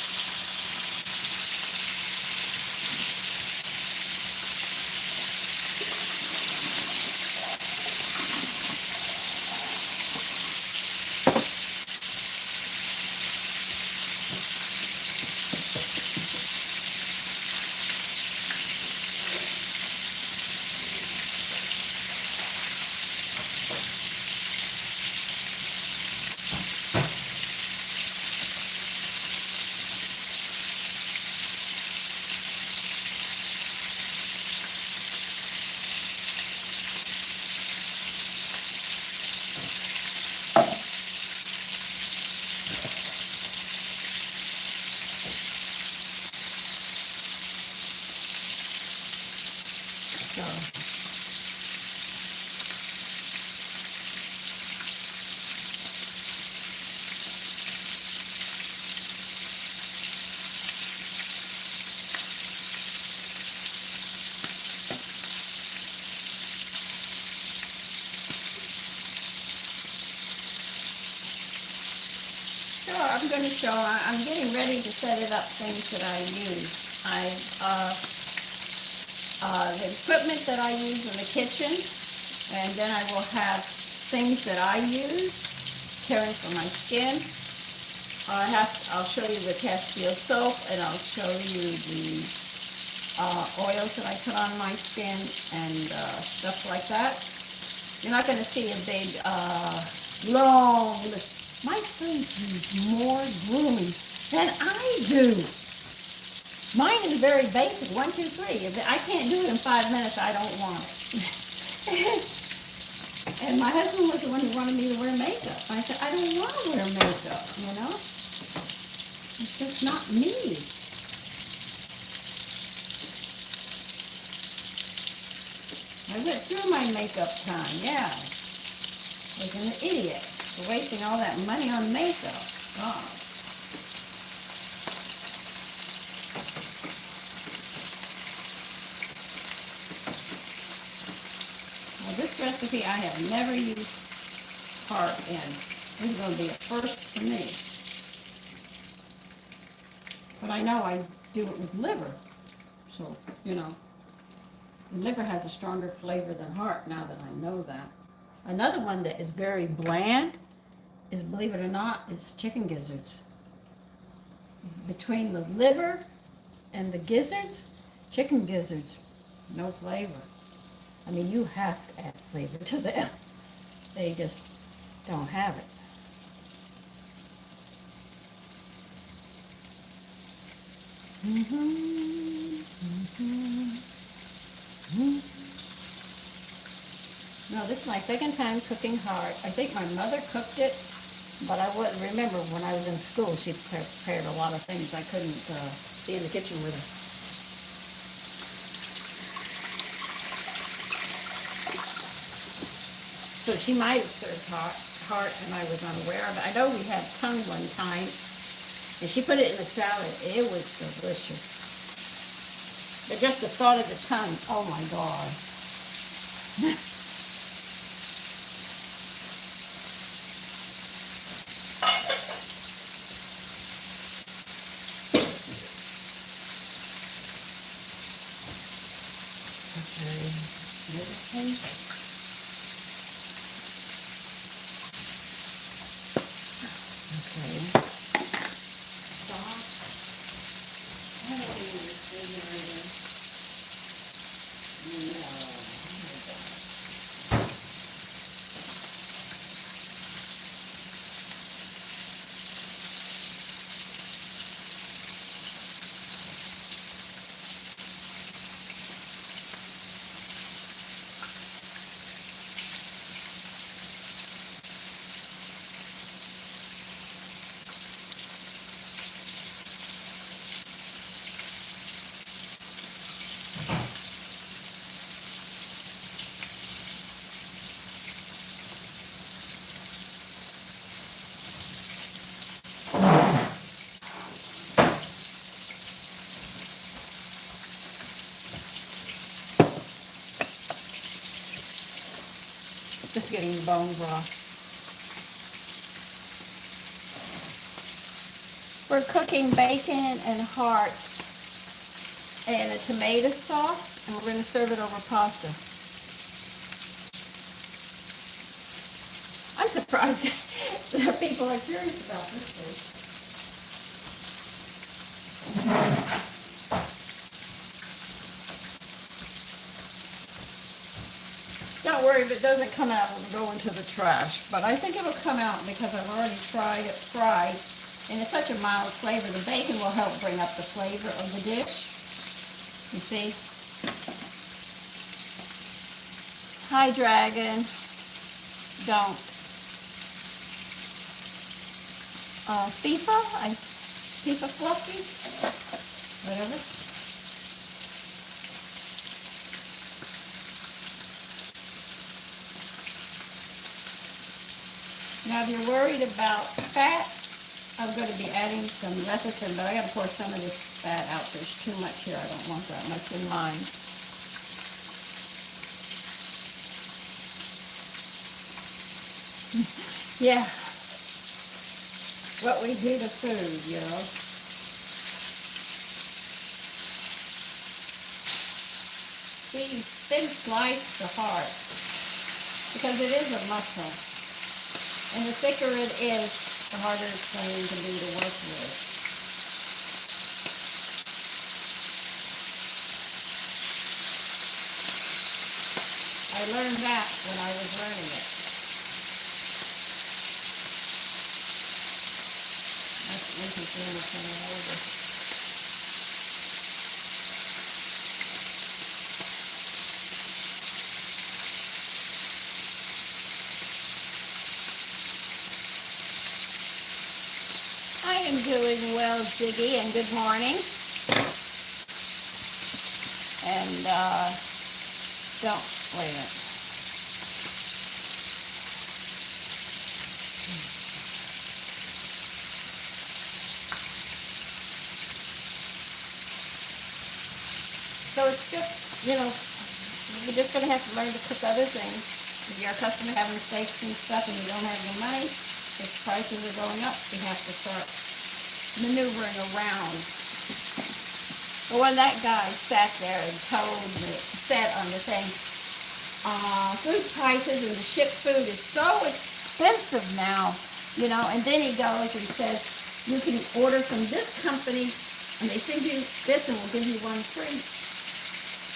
So, I'm going to show, I'm getting ready to set it up, things that I use. The equipment that I use in the kitchen, and then I will have things that I use, caring for my skin. I'll show you the Castile soap, and I'll show you the oils that I put on my skin and stuff like that. You're not going to see a big, long list. My son needs more grooming than I do. Mine is very basic, 1, 2, 3. If I can't do it in 5 minutes, I don't want it. And my husband was the one who wanted me to wear makeup. I said, I don't want to wear makeup, you know? It's just not me. I went through my makeup time, yeah. I was an idiot for wasting all that money on makeup. God. Well, this recipe I have never used heart in. This is going to be a first for me. But I know I do it with liver. So, you know, liver has a stronger flavor than heart now that I know that. Another one that is very bland is, believe it or not, is chicken gizzards. Between the liver and the gizzards, chicken gizzards, no flavor. I mean, you have to add flavor to them. They just don't have it. No, this is my second time cooking heart. I think my mother cooked it, but I wouldn't remember when I was in school. She prepared a lot of things. I couldn't be in the kitchen with her. So she might have served heart and I was unaware of it. I know we had tongue one time, and she put it in a salad. It was delicious. But just the thought of the tongue, oh my God. Just getting the bone broth. We're cooking bacon and heart and a tomato sauce, and we're going to serve it over pasta. I'm surprised that people are curious about this food. Don't worry if it doesn't come out, it'll go into the trash. But I think it'll come out because I've already tried it fried. And it's such a mild flavor. The bacon will help bring up the flavor of the dish. You see? Hi, Dragon. Don't. FIFA Fluffy? Whatever. Now, if you're worried about fat, I'm going to be adding some lecithin, but I got to pour some of this fat out. There's too much here. I don't want that much in mine. Yeah. What we do to food, you know. We thin slice the heart because it is a muscle. And the thicker it is, the harder it's going to be to work with. I learned that when I was learning it. That's interesting to turn it over. I am doing well, Ziggy, and good morning. And don't wait a minute. So it's just, you know, you're just going to have to learn to cook other things. If you're accustomed to having steaks and stuff and you don't have the money, if prices are going up, you have to start maneuvering around. But when that guy sat there and said on the thing, food prices and the shipped food is so expensive now, you know, and then he goes and says, you can order from this company and they send you this and we'll give you one free.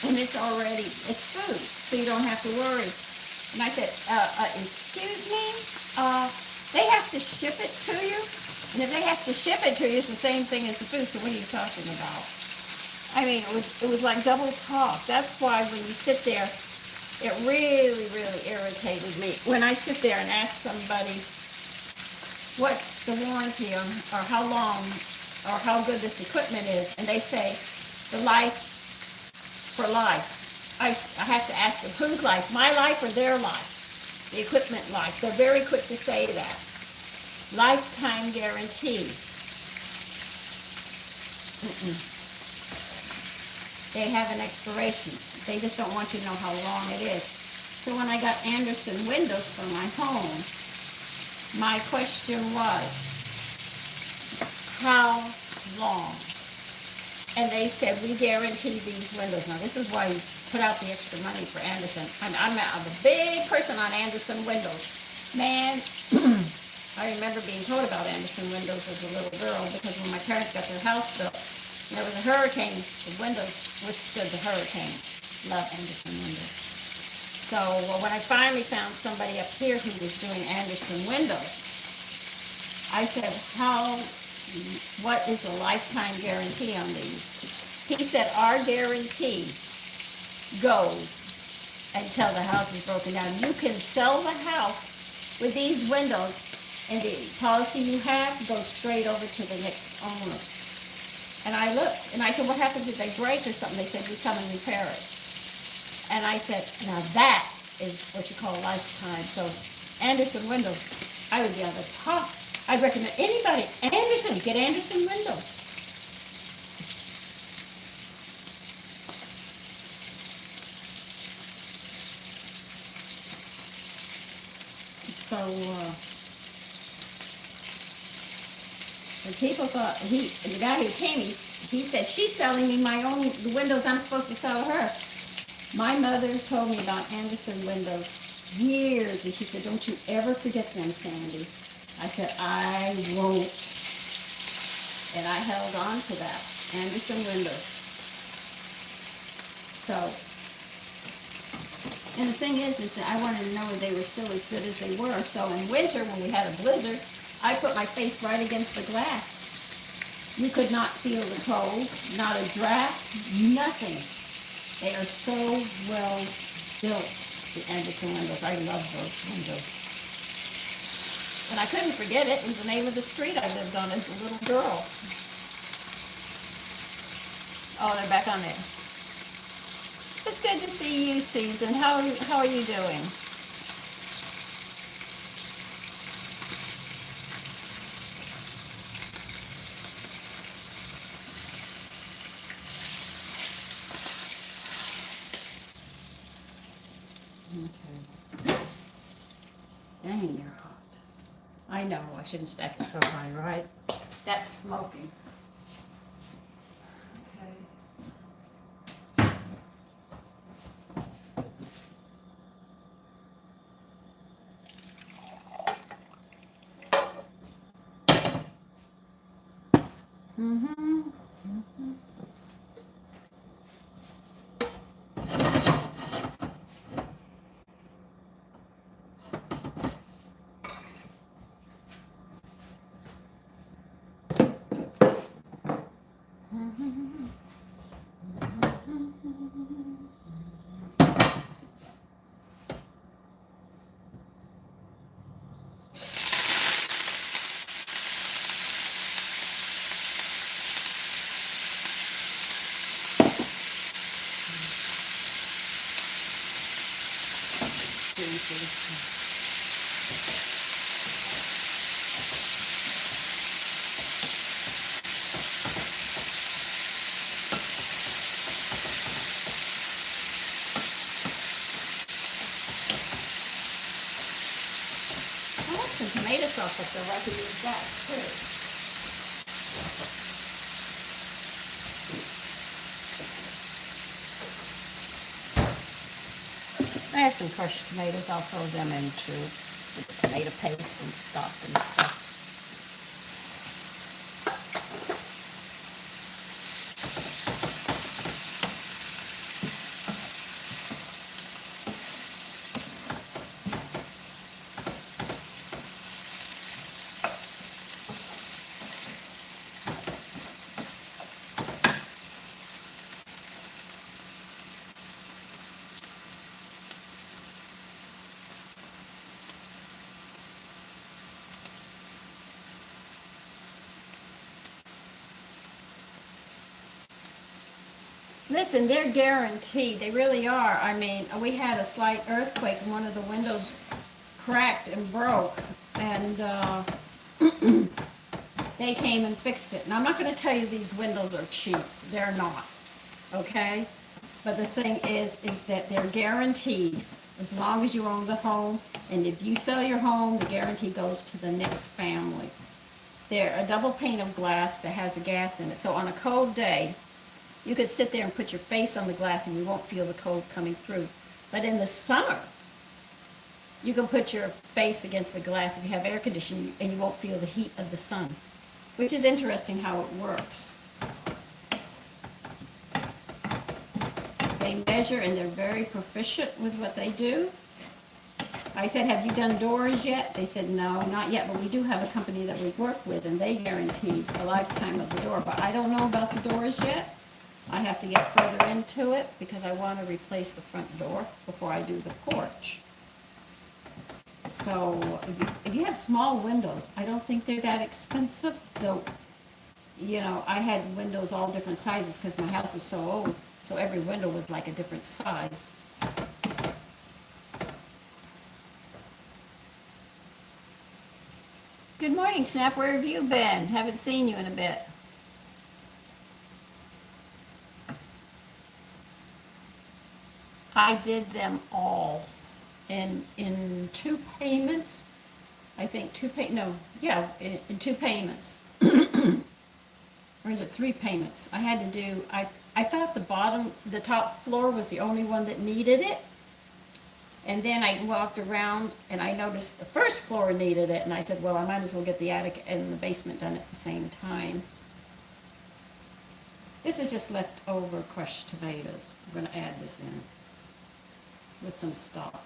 And it's food, so you don't have to worry. And I said, excuse me, they have to ship it to you? And if they have to ship it to you, it's the same thing as the food, so what are you talking about? I mean, it was like double talk. That's why when you sit there, it really, really irritated me. When I sit there and ask somebody, what's the warranty on, or how long, or how good this equipment is, and they say, the life for life. I have to ask them, whose life? My life or their life? The equipment life. They're very quick to say that. Lifetime guarantee. They have an expiration. They just don't want you to know how long it is. So when I got Anderson windows for my home, my question was, how long? And they said, we guarantee these windows. Now, this is why you put out the extra money for Anderson. I'm a big person on Anderson windows. Man, I remember being told about Anderson windows as a little girl because when my parents got their house built, there was a hurricane. The windows withstood the hurricane. Love Anderson windows. So when I finally found somebody up here who was doing Anderson windows, I said, what is the lifetime guarantee on these? He said, our guarantee goes until the house is broken down. You can sell the house with these windows, and the policy you have goes straight over to the next owner. And I looked, and I said, what happens if they break or something? They said, we come and repair it. And I said, now that is what you call a lifetime. So Anderson windows, I would be on the top. I'd recommend anybody, Anderson, get Anderson windows. So, the people thought, the guy who came, he said, she's selling me the windows I'm supposed to sell her. My mother told me about Anderson windows years, and she said, don't you ever forget them, Sandy. I said, I won't. And I held on to that. Anderson windows. So, and the thing is that I wanted to know if they were still as good as they were. So in winter, when we had a blizzard, I put my face right against the glass. You could not feel the cold, not a draft, nothing. They are so well built, the Anderson windows. I love those windows. And I couldn't forget it. It was the name of the street I lived on as a little girl. Oh, they're back on there. It's good to see you, Susan. How are you doing? Okay. Dang, you're hot. I know, I shouldn't stack it so high, right? That's smoking. Mm-hmm. I want some tomato sauce up there. I could use that too. I have some crushed tomatoes. I'll throw them into the tomato paste and stock and stuff. Listen, they're guaranteed. They really are. I mean, we had a slight earthquake and one of the windows cracked and broke. And they came and fixed it. And I'm not going to tell you these windows are cheap. They're not. Okay? But the thing is that they're guaranteed as long as you own the home. And if you sell your home, the guarantee goes to the next family. They're a double pane of glass that has a gas in it. So on a cold day, you could sit there and put your face on the glass and you won't feel the cold coming through. But in the summer, you can put your face against the glass if you have air conditioning and you won't feel the heat of the sun, which is interesting how it works. They measure and they're very proficient with what they do. I said, have you done doors yet? They said, no, not yet, but we do have a company that we work with and they guarantee a lifetime of the door. But I don't know about the doors yet. I have to get further into it because I want to replace the front door before I do the porch. So if you have small windows, I don't think they're that expensive. Though, you know, I had windows all different sizes because my house is so old. So every window was like a different size. Good morning, Snap. Where have you been? Haven't seen you in a bit. I did them all in two payments. I think in two payments. Or is it three payments? I had to do, I thought the top floor was the only one that needed it. And then I walked around and I noticed the first floor needed it. And I said, well, I might as well get the attic and the basement done at the same time. This is just leftover crushed tomatoes. I'm going to add this in with some stock.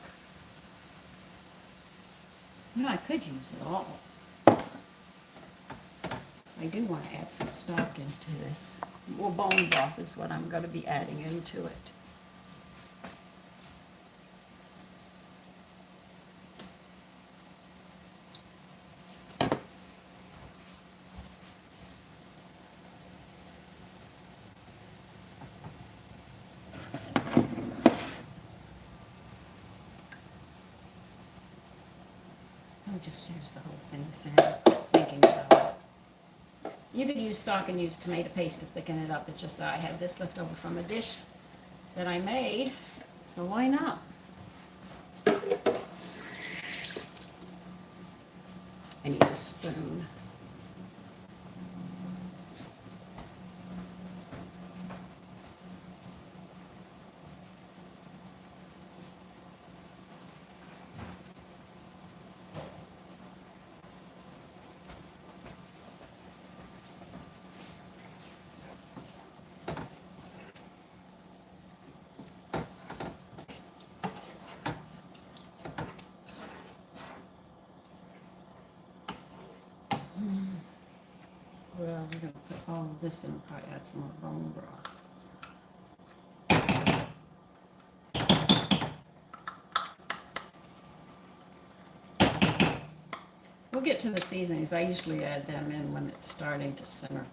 No, I could use it all. I do want to add some stock into this. Well, bone broth is what I'm going to be adding into it. I'll just use the whole thing instead of thinking about it. You could use stock and use tomato paste to thicken it up. It's just that I had this left over from a dish that I made, so why not? spoon. Well, we're going to put all of this in and probably add some more bone broth. We'll get to the seasonings. I usually add them in when it's starting to simmer.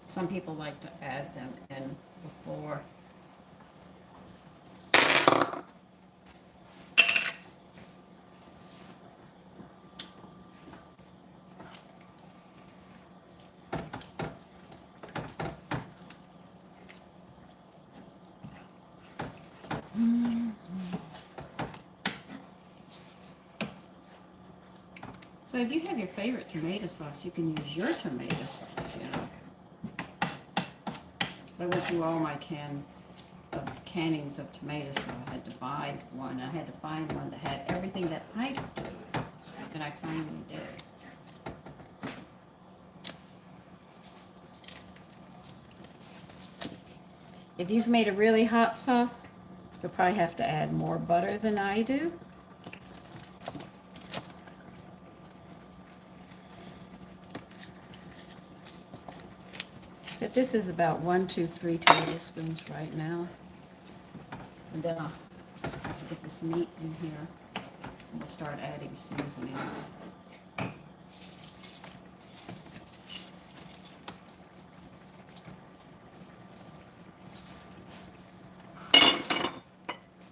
Some people like to add them in before. So if you have your favorite tomato sauce, you can use your tomato sauce, you know. I went through all my cannings of tomatoes, so I had to buy one. I had to find one that had everything that I do, and I finally did. If you've made a really hot sauce, you'll probably have to add more butter than I do. But this is about 1, 2, 3 tablespoons right now. And then I'll get this meat in here, and we'll start adding seasonings.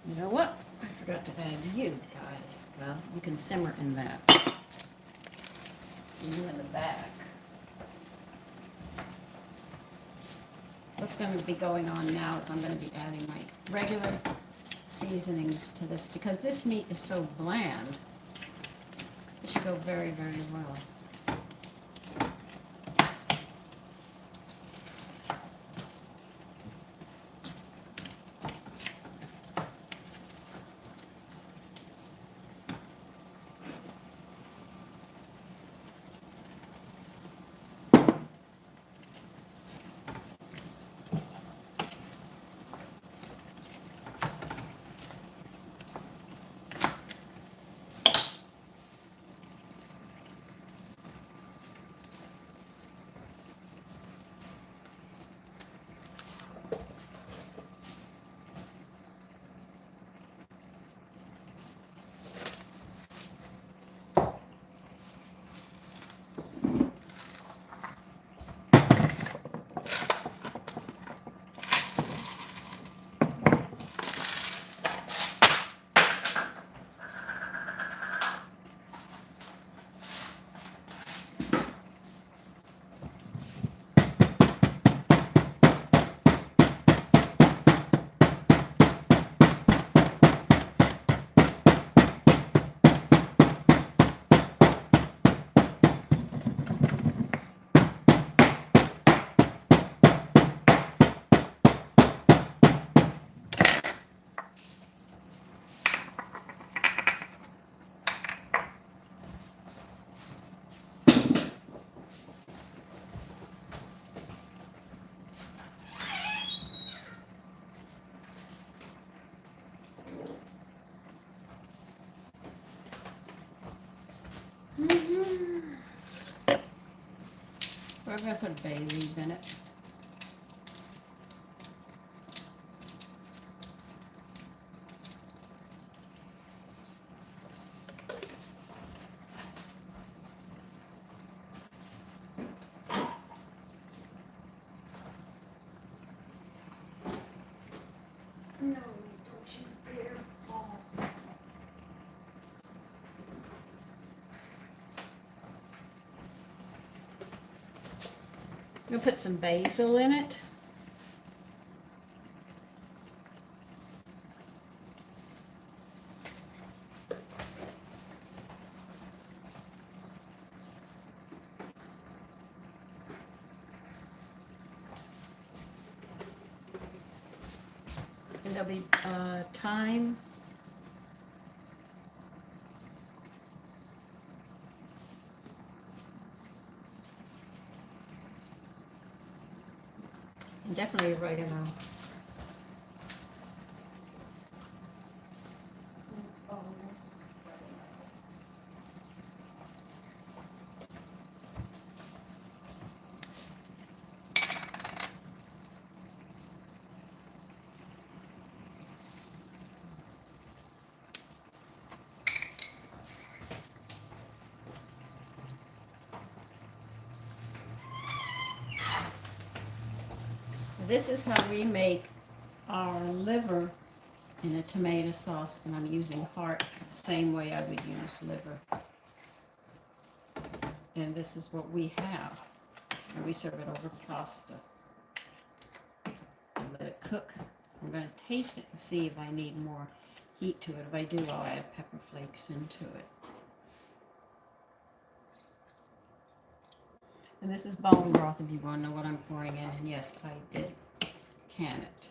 You know what? I forgot to add you guys. Well, you can simmer in that. You in the back. What's going to be going on now is I'm going to be adding my regular seasonings to this because this meat is so bland. It should go very, very well. We're going to put a bay leaf in it. No, don't you dare fall. I'm going to put some basil in it. there'll be thyme. And definitely oregano. This is how we make our liver in a tomato sauce, and I'm using heart the same way I would use liver. And this is what we have. And we serve it over pasta. Let it cook. I'm going to taste it and see if I need more heat to it. If I do, I'll add pepper flakes into it. And this is bone broth if you want to know what I'm pouring in. And yes, I did can it.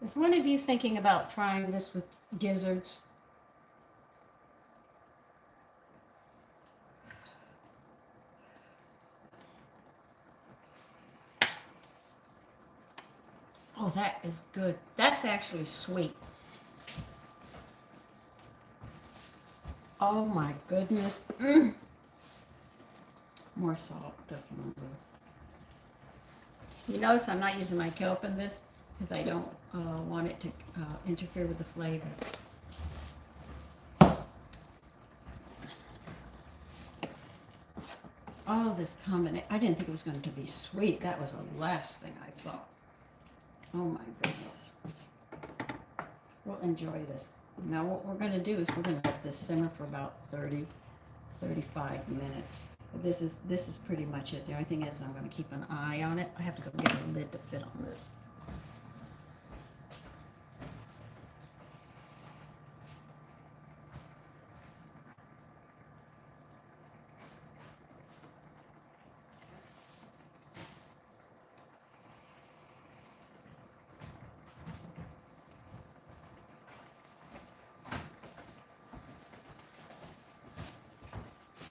Is one of you thinking about trying this with gizzards? Oh, that is good. That's actually sweet. Oh my goodness. More salt, definitely. You notice I'm not using my kelp in this because I don't want it to interfere with the flavor. Oh, this combination. I didn't think it was going to be sweet. That was the last thing I thought. Oh my goodness. We'll enjoy this. Now what we're going to do is we're going to let this simmer for about 30, 35 minutes. But this is pretty much it. The only thing is I'm going to keep an eye on it. I have to go get a lid to fit on this.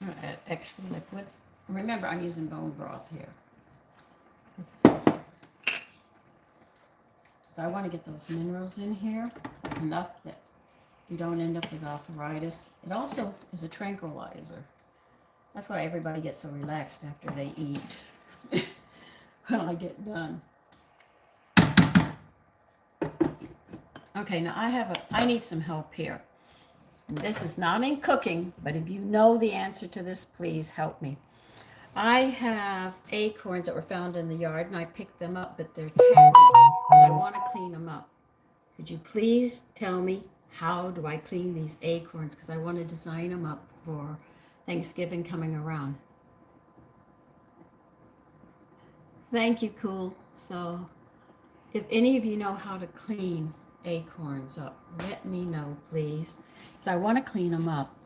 I'm going to add extra liquid. Remember, I'm using bone broth here. So I want to get those minerals in here enough that you don't end up with arthritis. It also is a tranquilizer. That's why everybody gets so relaxed after they eat when I get done. Okay, now I need some help here. This is not in cooking, but if you know the answer to this, please help me. I have acorns that were found in the yard, and I picked them up, but they're tacky, and I want to clean them up. Could you please tell me how do I clean these acorns? Because I want to design them up for Thanksgiving coming around. Thank you, Cool. So if any of you know how to clean acorns up, let me know, please. Because I want to clean them up,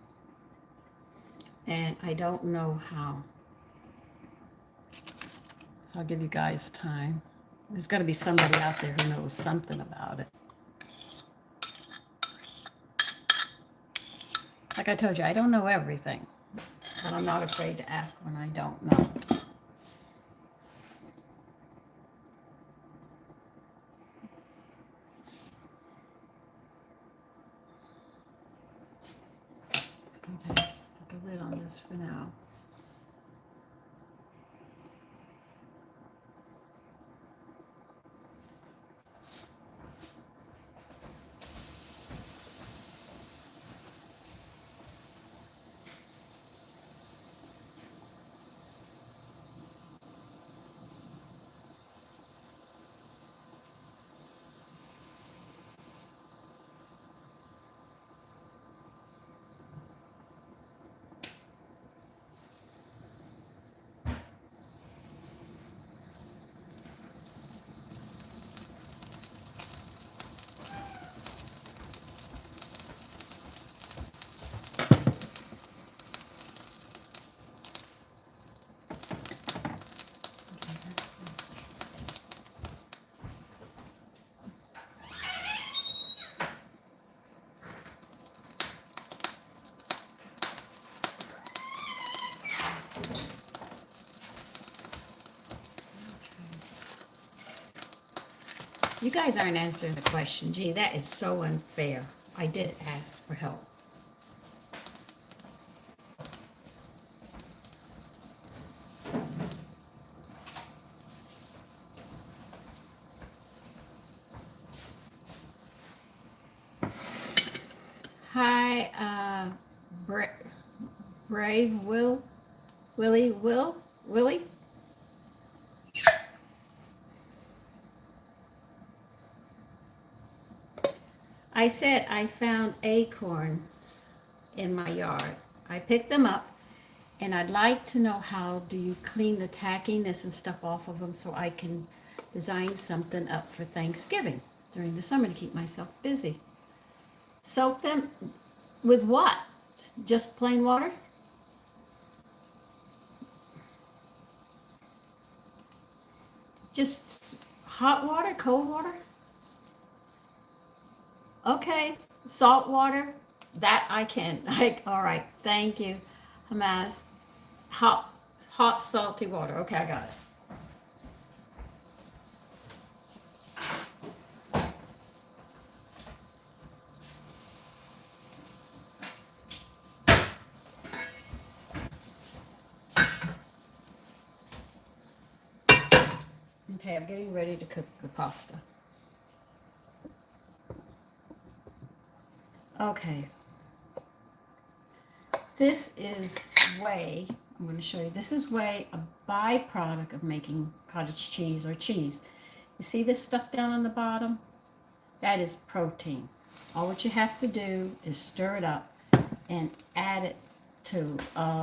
and I don't know how. So I'll give you guys time. There's got to be somebody out there who knows something about it. Like I told you, I don't know everything, but I'm not afraid to ask when I don't know. Okay, put the lid on this for now. guys aren't answering the question. Gee, that is so unfair. I did ask for help. Hi, Brave Willie? I said I found acorns in my yard. I picked them up, and I'd like to know how do you clean the tackiness and stuff off of them so I can design something up for Thanksgiving during the summer to keep myself busy. Soak them with what? Just plain water? Just hot water, cold water? Okay, salt water. That I can. All right, thank you, Hamas. Hot, salty water. Okay, I got it. Okay, I'm getting ready to cook the pasta. Okay. This is whey. I'm going to show you. This is whey, a byproduct of making cottage cheese or cheese. You see this stuff down on the bottom? That is protein. All what you have to do is stir it up and add it to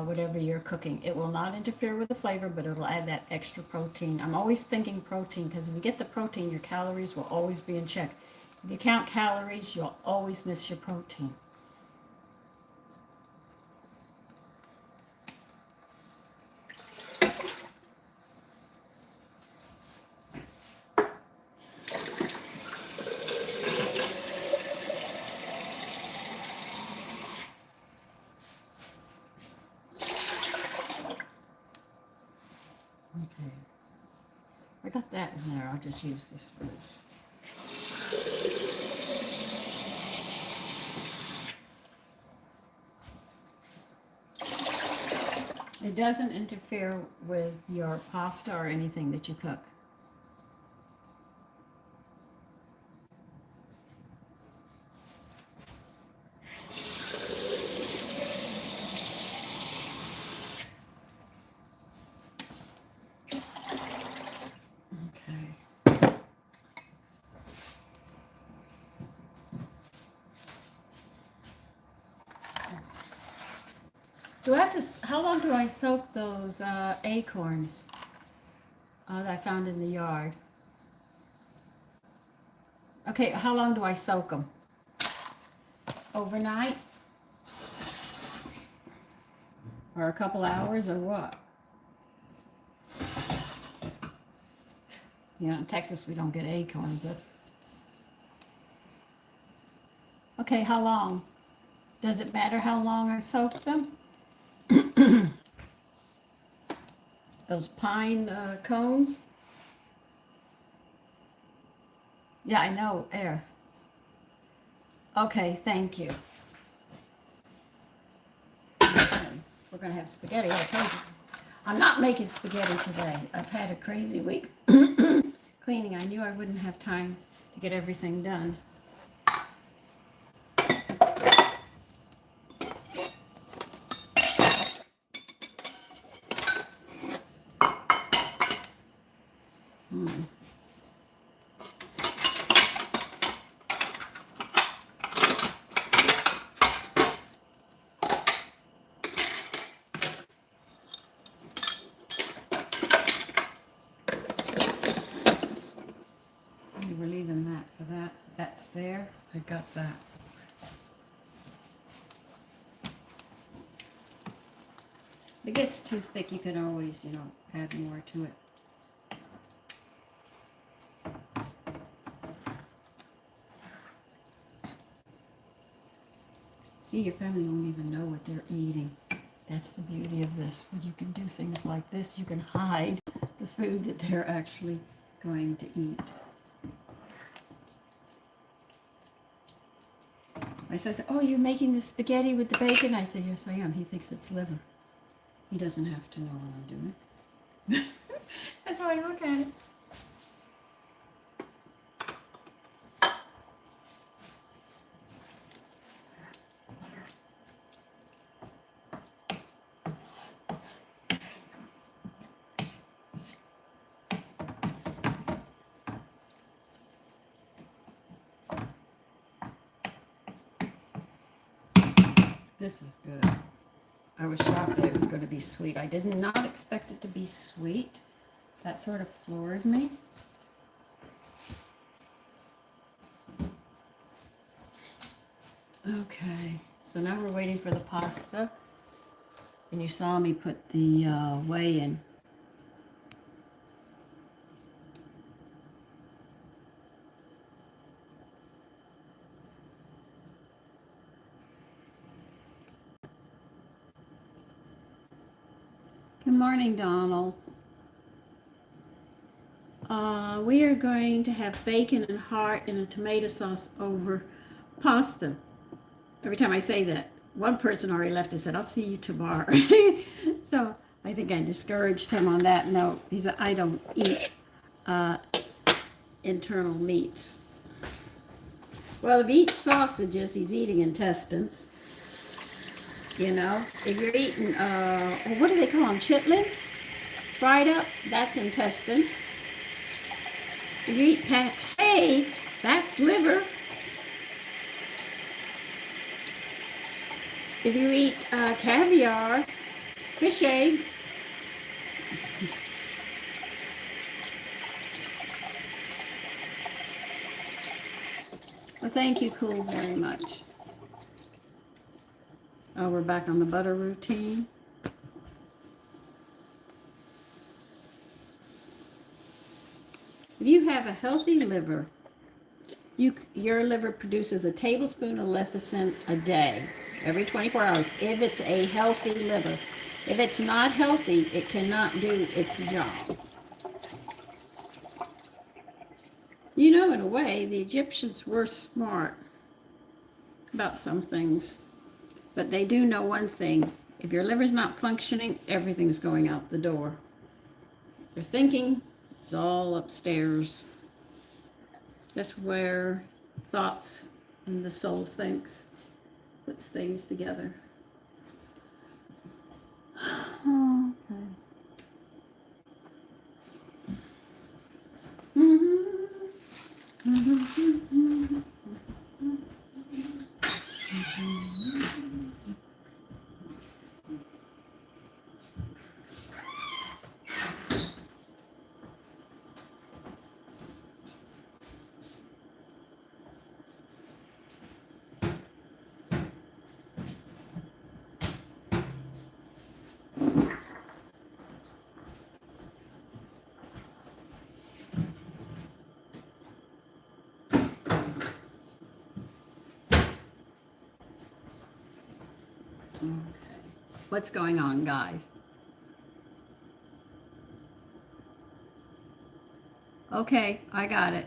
whatever you're cooking. It will not interfere with the flavor, but it'll add that extra protein. I'm always thinking protein because if you get the protein, your calories will always be in check. If you count calories, you'll always miss your protein. Okay, I got that in there. I'll just use this for this. It doesn't interfere with your pasta or anything that you cook. Do I have to, how long do I soak those acorns that I found in the yard? Okay, how long do I soak them? Overnight? Or a couple hours or what? You know, in Texas we don't get acorns. Okay, how long? Does it matter how long I soak them? Those pine cones? Yeah, I know, air. Okay, thank you. Okay, we're going to have spaghetti, I told you. I'm not making spaghetti today. I've had a crazy week cleaning. I knew I wouldn't have time to get everything done. We're leaving that for that. That's there. I got that. If it gets too thick, you can always, you know, add more to it. See, your family won't even know what they're eating. That's the beauty of this. When you can do things like this, you can hide the food that they're actually going to eat. My son said, "Oh, you're making the spaghetti with the bacon?" I said, "Yes, I am." He thinks it's liver. He doesn't have to know what I'm doing. That's how I look at it. This is good. I was shocked that it was going to be sweet. I did not expect it to be sweet. That sort of floored me. Okay, so now we're waiting for the pasta. And you saw me put the whey in. Good morning, Donald. We are going to have bacon and heart and a tomato sauce over pasta. Every time I say that, one person already left and said, "I'll see you tomorrow." So I think I discouraged him on that note. He said, "I don't eat internal meats." Well, if he eats sausages, he's eating intestines. You know, if you're eating, what do they call them? Chitlins? Fried up, that's intestines. If you eat pate, that's liver. If you eat caviar, fish eggs, well, thank you, Cool, very much. Oh, we're back on the butter routine. If you have a healthy liver, your liver produces a tablespoon of lecithin a day, every 24 hours, if it's a healthy liver. If it's not healthy, it cannot do its job. You know, in a way, the Egyptians were smart about some things. But they do know one thing. If your liver's not functioning, everything's going out the door. Your thinking is all upstairs. That's where thoughts and the soul thinks, puts things together. Okay. Okay. What's going on, guys? Okay, I got it.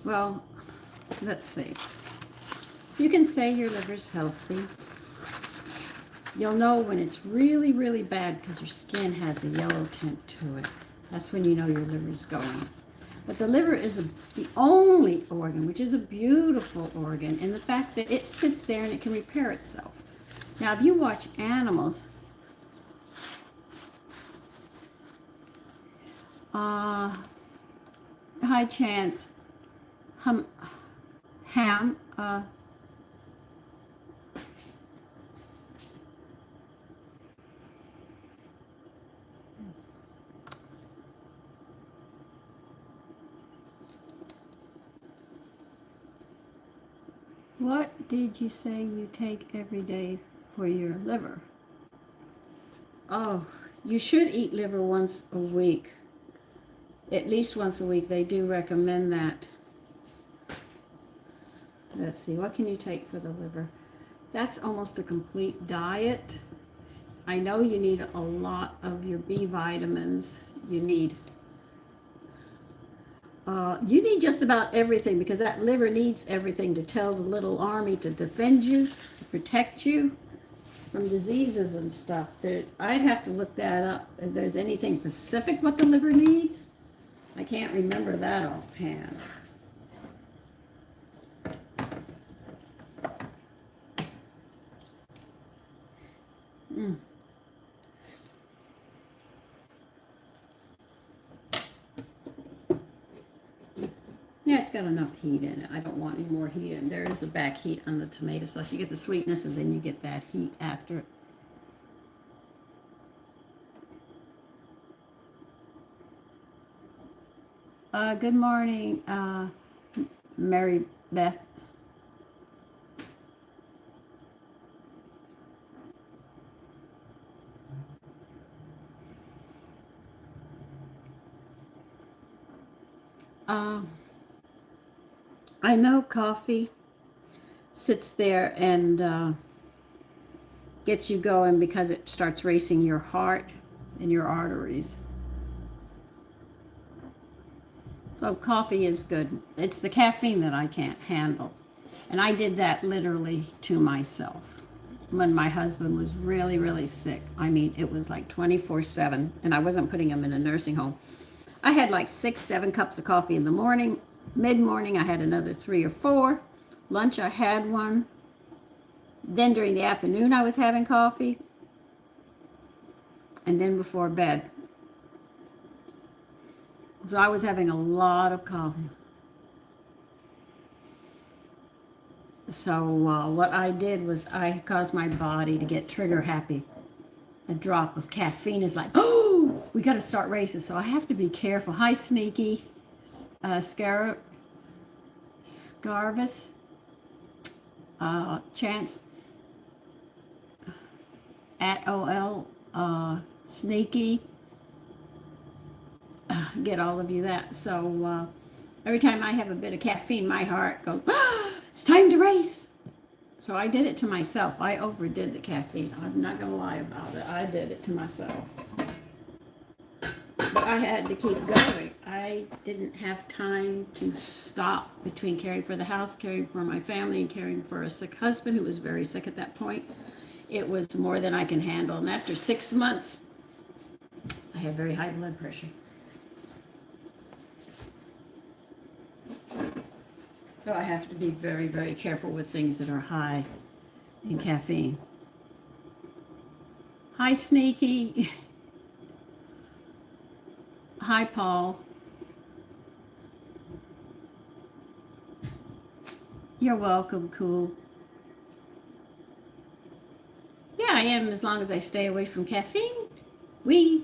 Well, let's see. You can say your liver's healthy. You'll know when it's really, really bad because your skin has a yellow tint to it. That's when you know your liver's going. But the liver is the only organ, which is a beautiful organ, in the fact that it sits there and it can repair itself. Now, if you watch animals, high chance, ham, what did you say you take every day for your liver? Oh, you should eat liver once a week. At least once a week. They do recommend that. Let's see, what can you take for the liver? That's almost a complete diet. I know you need a lot of your B vitamins. You need You need just about everything because that liver needs everything to tell the little army to defend you, to protect you from diseases and stuff. I'd have to look that up. If there's anything specific what the liver needs, I can't remember that offhand. Mm. Yeah, it's got enough heat in it. I don't want any more heat in. There is a back heat on the tomato sauce. You get the sweetness and then you get that heat after it. Good morning, Mary Beth. Uh, I know coffee sits there and gets you going because it starts racing your heart and your arteries. So coffee is good. It's the caffeine that I can't handle. And I did that literally to myself when my husband was really, really sick. I mean, it was like 24/7, and I wasn't putting him in a nursing home. I had like 6, 7 cups of coffee in the morning. Mid-morning, I had another 3 or 4. Lunch, I had one. Then during the afternoon, I was having coffee. And then before bed. So I was having a lot of coffee. So what I did was I caused my body to get trigger happy. A drop of caffeine is like, oh, we got to start racing. So I have to be careful. Hi, Sneaky. Scarvis. Chance. At OL. Sneaky. Get all of you that. So every time I have a bit of caffeine, my heart goes, it's time to race. So I did it to myself. I overdid the caffeine. I'm not going to lie about it. I did it to myself. But I had to keep going. I didn't have time to stop between caring for the house, caring for my family, and caring for a sick husband who was very sick at that point. It was more than I can handle. And after 6 months, I had very high blood pressure. So I have to be very, very careful with things that are high in caffeine. Hi, Sneaky. Hi, Paul. You're welcome, Cool. Yeah, I am, as long as I stay away from caffeine. We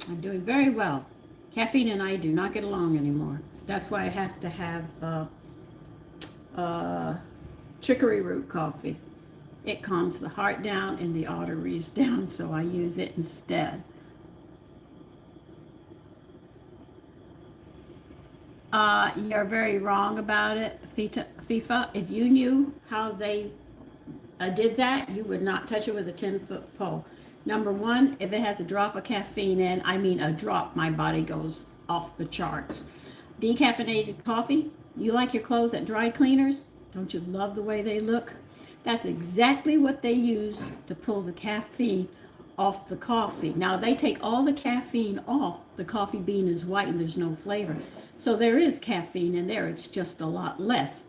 are doing very well. Caffeine and I do not get along anymore. That's why I have to have chicory root coffee. It calms the heart down and the arteries down, so I use it instead. You're very wrong about it, FIFA. If you knew how they did that, you would not touch it with a 10-foot pole. Number one, if it has a drop of caffeine in, I mean a drop, my body goes off the charts. Decaffeinated coffee, you like your clothes at dry cleaners? Don't you love the way they look? That's exactly what they use to pull the caffeine off the coffee. Now, they take all the caffeine off. The coffee bean is white and there's no flavor. So there is caffeine in there. It's just a lot less.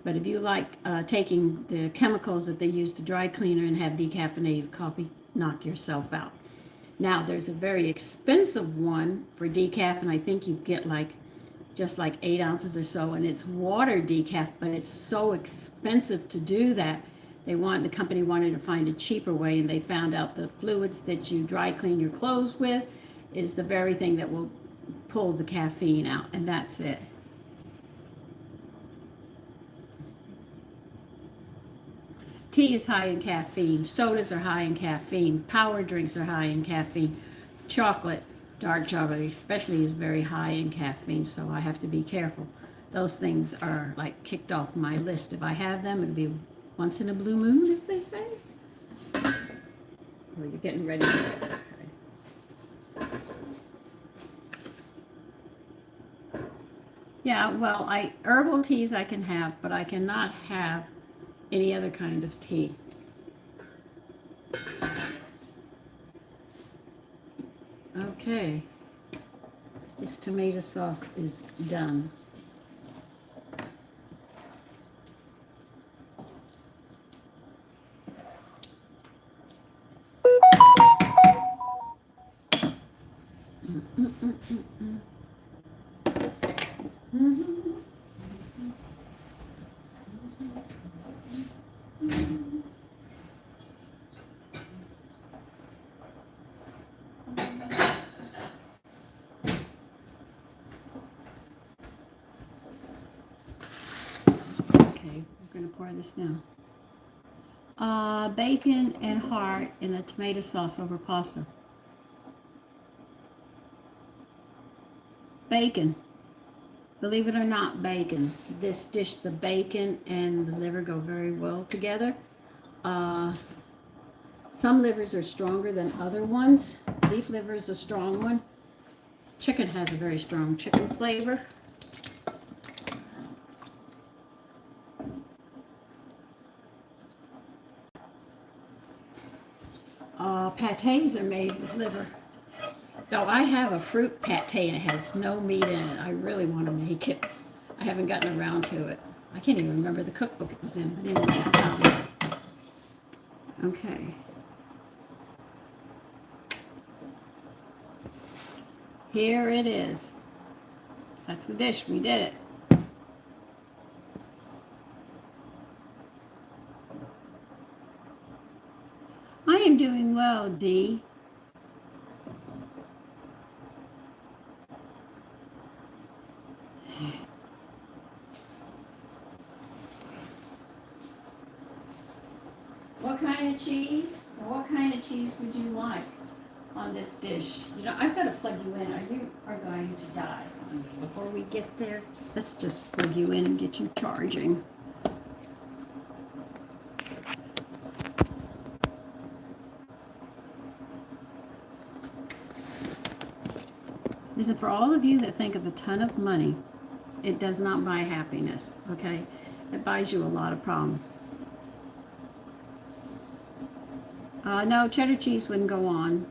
But if you like taking the chemicals that they use to dry cleaner and have decaffeinated coffee, knock yourself out. Now, there's a very expensive one for decaf, and I think you get just like 8 ounces or so, and it's water decaf, but it's so expensive to do that. The company wanted to find a cheaper way, and they found out the fluids that you dry clean your clothes with is the very thing that will pull the caffeine out, and that's it. Tea is high in caffeine. Sodas are high in caffeine. Power drinks are high in caffeine. Chocolate, dark chocolate especially, is very high in caffeine, so I have to be careful. Those things are like kicked off my list. If I have them, it'll be once in a blue moon, as they say. Oh, you're getting ready. Okay. Yeah, well, herbal teas I can have, but I cannot have any other kind of tea. Okay, this tomato sauce is done. Okay, we're going to pour this now. Bacon and heart in a tomato sauce over pasta. Bacon. Believe it or not, bacon. This dish, the bacon and the liver go very well together. Some livers are stronger than other ones. Beef liver is a strong one. Chicken has a very strong chicken flavor. Pâtés are made with liver. Though I have a fruit pâté and it has no meat in it. I really want to make it. I haven't gotten around to it. I can't even remember the cookbook it was in, but anyway, I found it. Okay. Here it is. That's the dish. We did it. I am doing well, Dee. What kind of cheese? Or what kind of cheese would you like on this dish? You know, I've got to plug you in, or you are going to die on me. Before we get there, let's just plug you in and get you charging. Listen, for all of you that think of a ton of money, it does not buy happiness, okay? It buys you a lot of problems. No, cheddar cheese wouldn't go on.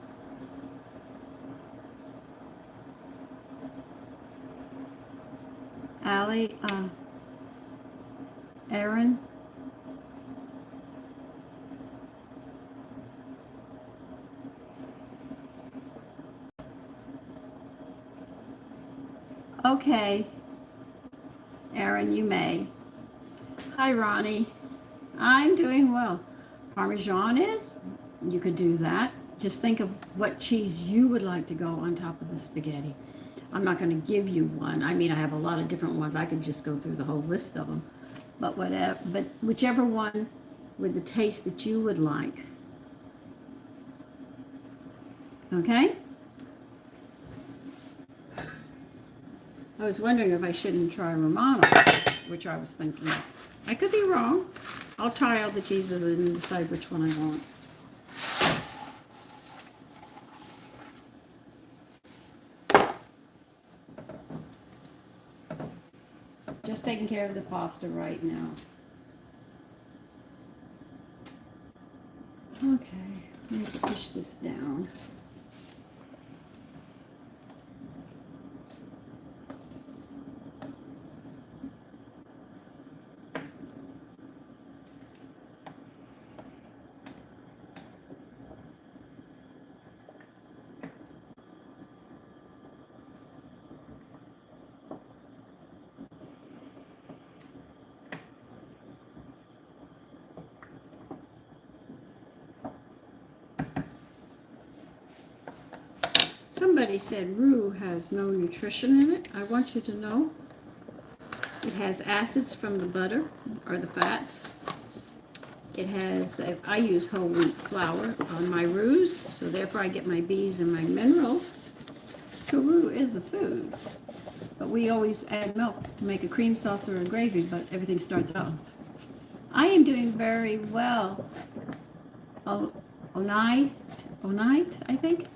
Allie, Aaron. Okay. Aaron, you may. Hi, Ronnie. I'm doing well. Parmesan is? You could do that. Just think of what cheese you would like to go on top of the spaghetti. I'm not going to give you one. I mean, I have a lot of different ones. I could just go through the whole list of them. But whatever. But whichever one with the taste that you would like. Okay? I was wondering if I shouldn't try Romano, which I was thinking of. I could be wrong. I'll try all the cheeses and decide which one I want. Just taking care of the pasta right now. Okay, let's push this down. Somebody said roux has no nutrition in it. I want you to know it has acids from the butter or the fats. It has, I use whole wheat flour on my roux, so therefore I get my B's and my minerals. So roux is a food. But we always add milk to make a cream sauce or a gravy, but everything starts out. I am doing very well. Onite, I think.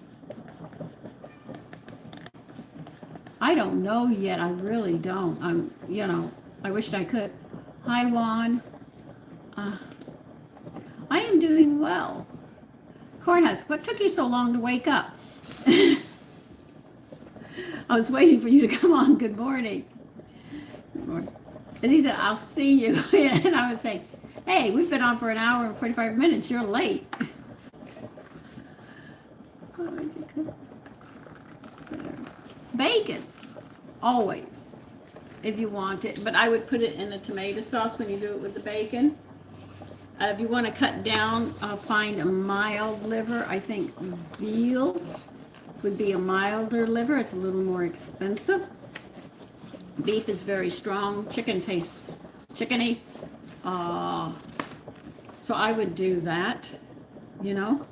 I don't know yet. I really don't. I wished I could. Hi, Juan. Uh, I am doing well. Cornhusk, what took you so long to wake up? I was waiting for you to come on. Good morning. Good morning. And he said, I'll see you. And I was saying, hey, we've been on for an hour and 45 minutes. You're late. Bacon, always, if you want it. But I would put it in a tomato sauce when you do it with the bacon. If you want to cut down, find a mild liver. I think veal would be a milder liver. It's a little more expensive. Beef is very strong. Chicken tastes chickeny. So I would do that, you know.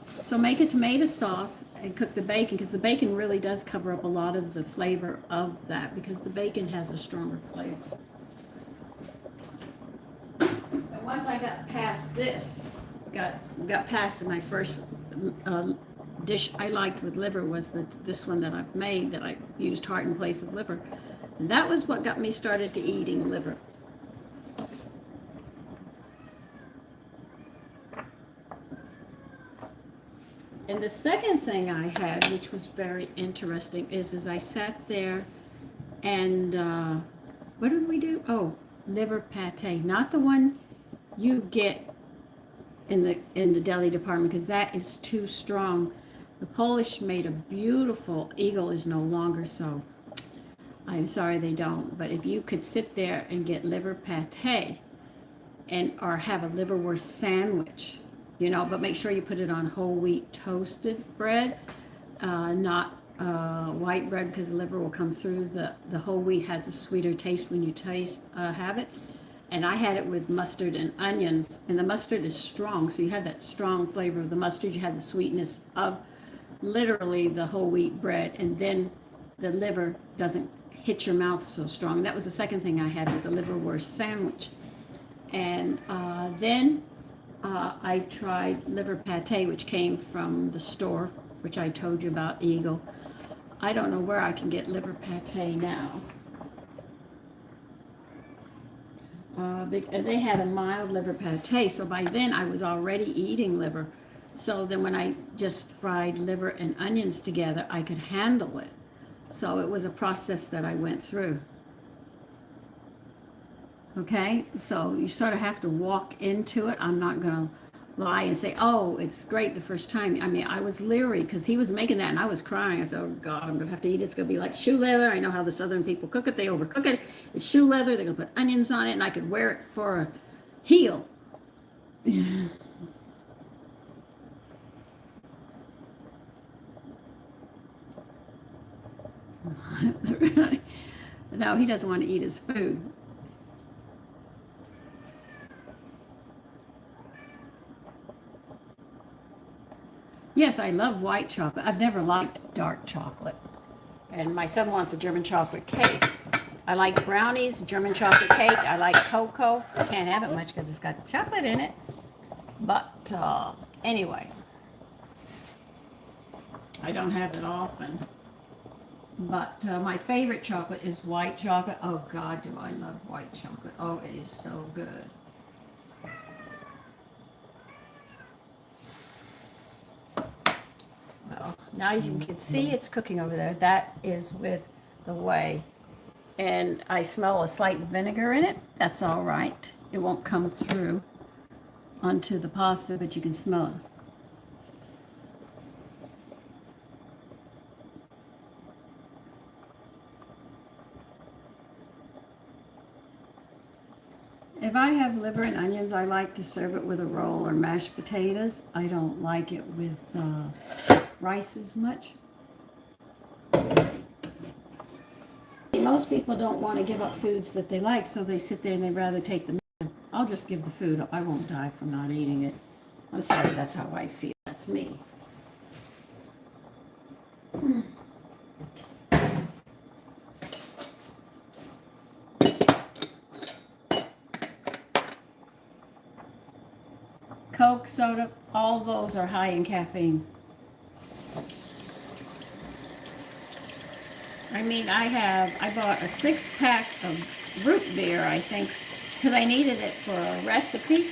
So make a tomato sauce and cook the bacon, because the bacon really does cover up a lot of the flavor of that, because the bacon has a stronger flavor. And once I got past this, got past my first dish I liked with liver was this one that I've made, that I used heart in place of liver. And that was what got me started to eating liver. And the second thing I had, which was very interesting, is I sat there and what did we do? Oh, liver pate, not the one you get in the deli department, because that is too strong. The Polish made a beautiful, Eagle is no longer, so I'm sorry they don't. But if you could sit there and get liver pate, or have a liverwurst sandwich, you know, but make sure you put it on whole wheat toasted bread, not white bread, because the liver will come through. The whole wheat has a sweeter taste when you have it. And I had it with mustard and onions, and the mustard is strong, so you have that strong flavor of the mustard. You have the sweetness of literally the whole wheat bread, and then the liver doesn't hit your mouth so strong. That was the second thing I had, was a liverwurst sandwich. And then I tried liver pate, which came from the store, which I told you about, Eagle. I don't know where I can get liver pate now. They had a mild liver pate, so by then I was already eating liver. So then when I just fried liver and onions together, I could handle it. So it was a process that I went through. Okay, so you sort of have to walk into it. I'm not going to lie and say, oh, it's great the first time. I mean, I was leery because he was making that and I was crying. I said, oh, God, I'm going to have to eat it. It's going to be like shoe leather. I know how the Southern people cook it. They overcook it. It's shoe leather. They're going to put onions on it, and I could wear it for a heel. No, he doesn't want to eat his food. Yes, I love white chocolate. I've never liked dark chocolate. And my son wants a German chocolate cake. I like brownies, German chocolate cake. I like cocoa. I can't have it much because it's got chocolate in it. But anyway, I don't have it often. But my favorite chocolate is white chocolate. Oh, God, do I love white chocolate. Oh, it is so good. Well, now you can see it's cooking over there. That is with the whey. And I smell a slight vinegar in it. That's all right. It won't come through onto the pasta, but you can smell it. If I have liver and onions, I like to serve it with a roll or mashed potatoes. I don't like it with rice as much. Most people don't want to give up foods that they like, so they sit there and they'd rather take the medicine. I'll just give the food up. I won't die from not eating it. I'm sorry, that's how I feel. That's me. Coke, soda, all those are high in caffeine. I mean, I bought a 6-pack of root beer, I think, because I needed it for a recipe.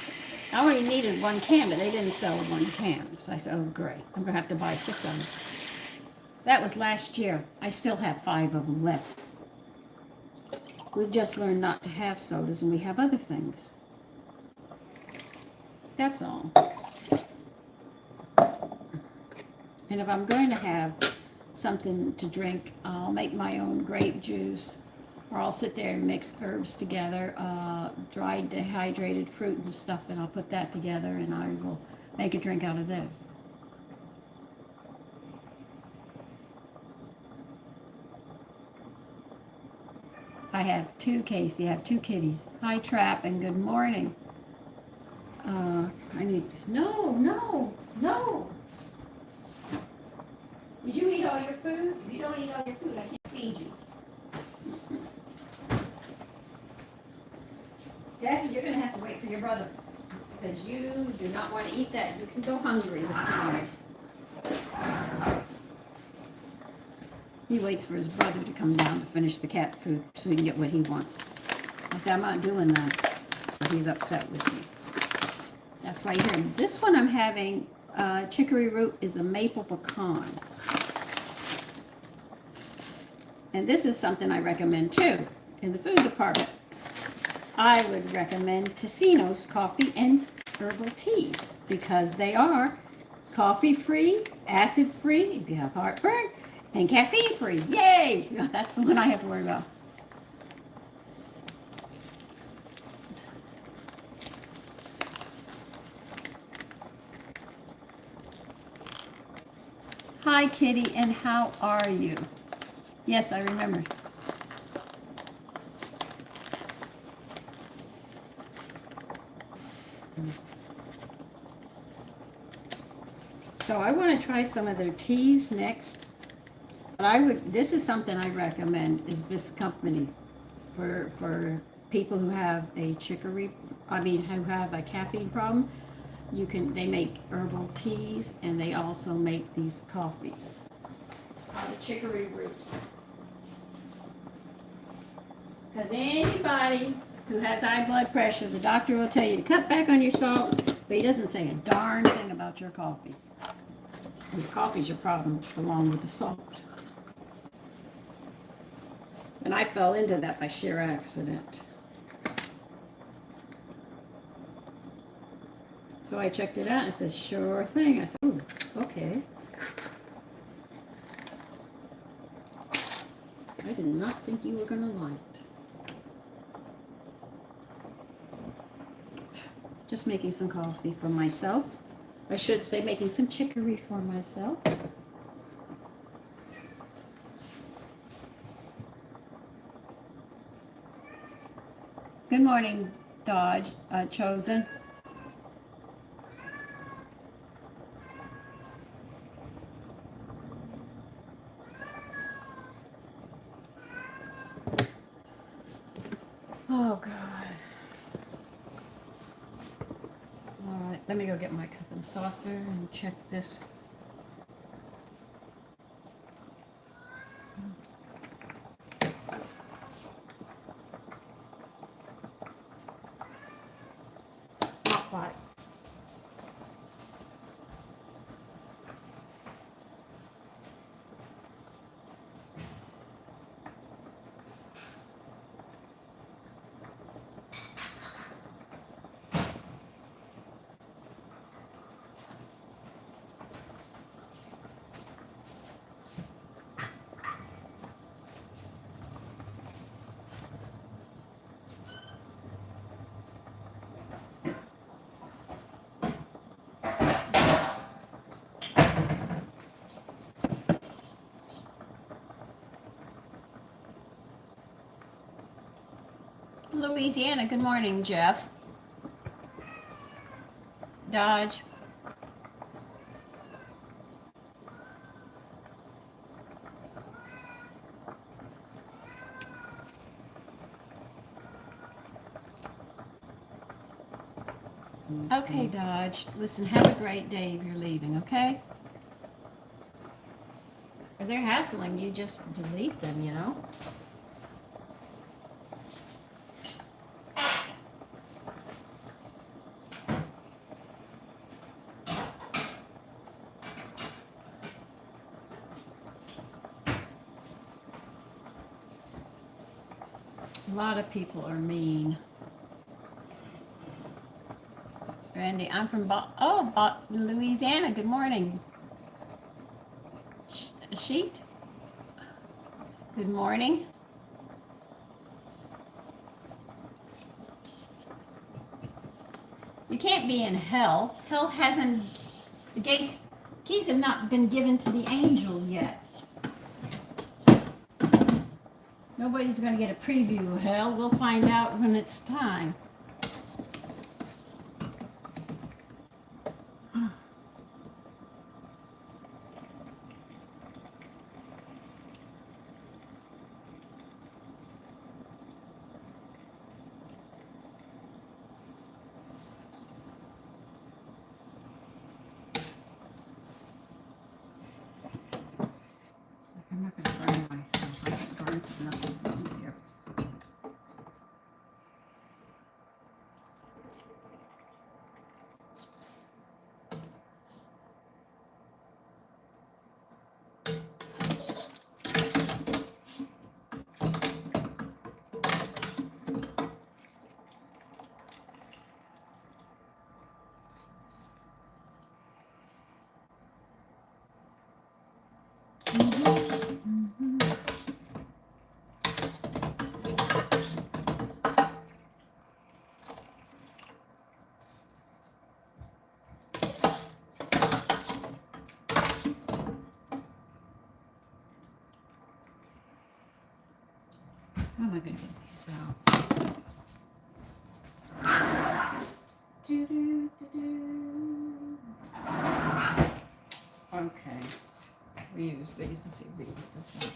I only needed 1 can, but they didn't sell 1 can. So I said, oh, great. I'm going to have to buy 6 of them. That was last year. I still have 5 of them left. We've just learned not to have sodas, and we have other things. That's all. And if I'm going to have something to drink, I'll make my own grape juice, or I'll sit there and mix herbs together, dried dehydrated fruit and stuff, and I'll put that together, and I will make a drink out of that. I have 2, Casey. I have 2 kitties. Hi, Trap, and good morning. No. Did you eat all your food? If you don't eat all your food, I can't feed you. Jackie, you're going to have to wait for your brother, because you do not want to eat that. You can go hungry this morning. He waits for his brother to come down to finish the cat food so he can get what he wants. I said, I'm not doing that. So he's upset with me. That's why you're hearing. This one I'm having, chicory root, is a maple pecan. And this is something I recommend too in the food department. I would recommend Tocino's coffee and herbal teas because they are coffee-free, acid-free, if you have heartburn, and caffeine-free. Yay! That's the one I have to worry about. Hi, Kitty, and how are you? Yes, I remember. So I want to try some of their teas next. But this is something I recommend, is this company for people who have a who have a caffeine problem. They make herbal teas, and they also make these coffees. The chicory root. Because anybody who has high blood pressure, the doctor will tell you to cut back on your salt, but he doesn't say a darn thing about your coffee. Your coffee's your problem, along with the salt. And I fell into that by sheer accident. So I checked it out, and it says, sure thing. I said, oh, okay. I did not think you were going to like it. Just making some coffee for myself. I should say making some chicory for myself. Good morning, Dodge, Chosen. Oh, God. All right, let me go get my cup and saucer and check this. Hot pot. Louisiana, good morning, Jeff. Dodge. Okay, Dodge. Listen, have a great day if you're leaving, okay? If they're hassling you, just delete them, you know? A lot of people are mean. Randy, I'm from Louisiana. Good morning. Sheet. Good morning. You can't be in hell. Hell hasn't, the keys have not been given to the angel yet. Nobody's going to get a preview of hell. We'll find out when it's time. I'm not going to burn myself. I don't burn nothing from here. How am I going to get these out? Okay. We use these and see if we can get this out.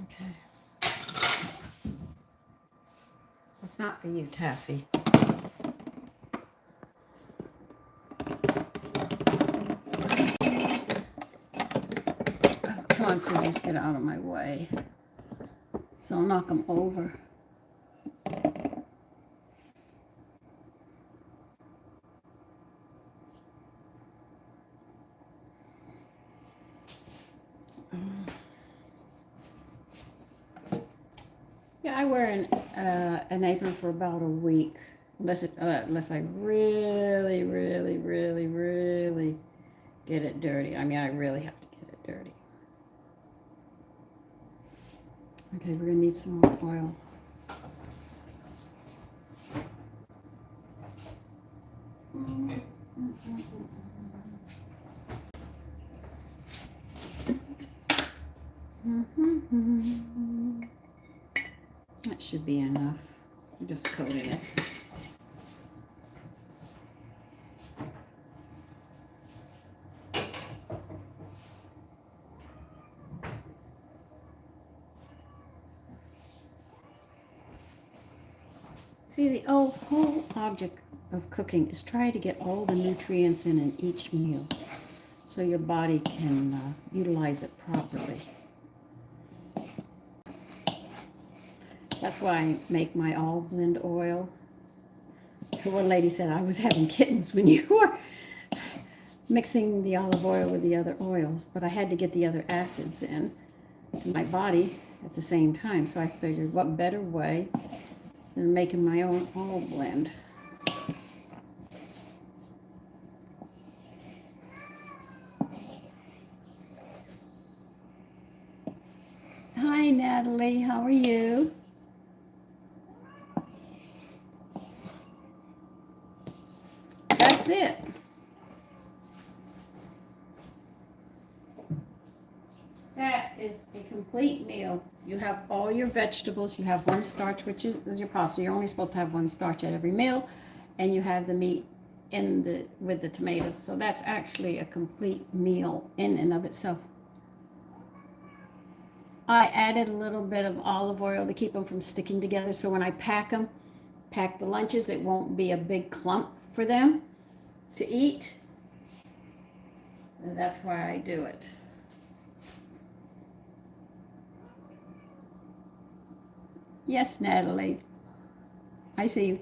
Okay. It's not for you, Taffy. Come on, scissors, get out of my way. So I'll knock them over. Yeah, I wear an apron for about a week, unless I really, really, really, really get it dirty. I mean, I really have to get it dirty. Okay, we're gonna need some more oil. That should be enough. I'm just coating it. See, the whole object of cooking is try to get all the nutrients in each meal so your body can utilize it properly. That's why I make my all blend oil. One lady said I was having kittens when you were mixing the olive oil with the other oils, but I had to get the other acids in to my body at the same time. So I figured what better way than making my own all blend. Hi, Natalie. How are you? That's it. That is a complete meal. You have all your vegetables. You have one starch, which is your pasta. You're only supposed to have one starch at every meal. And you have the meat with the tomatoes. So that's actually a complete meal in and of itself. I added a little bit of olive oil to keep them from sticking together. So when I pack the lunches, it won't be a big clump for them to eat. And that's why I do it. Yes, Natalie. I see.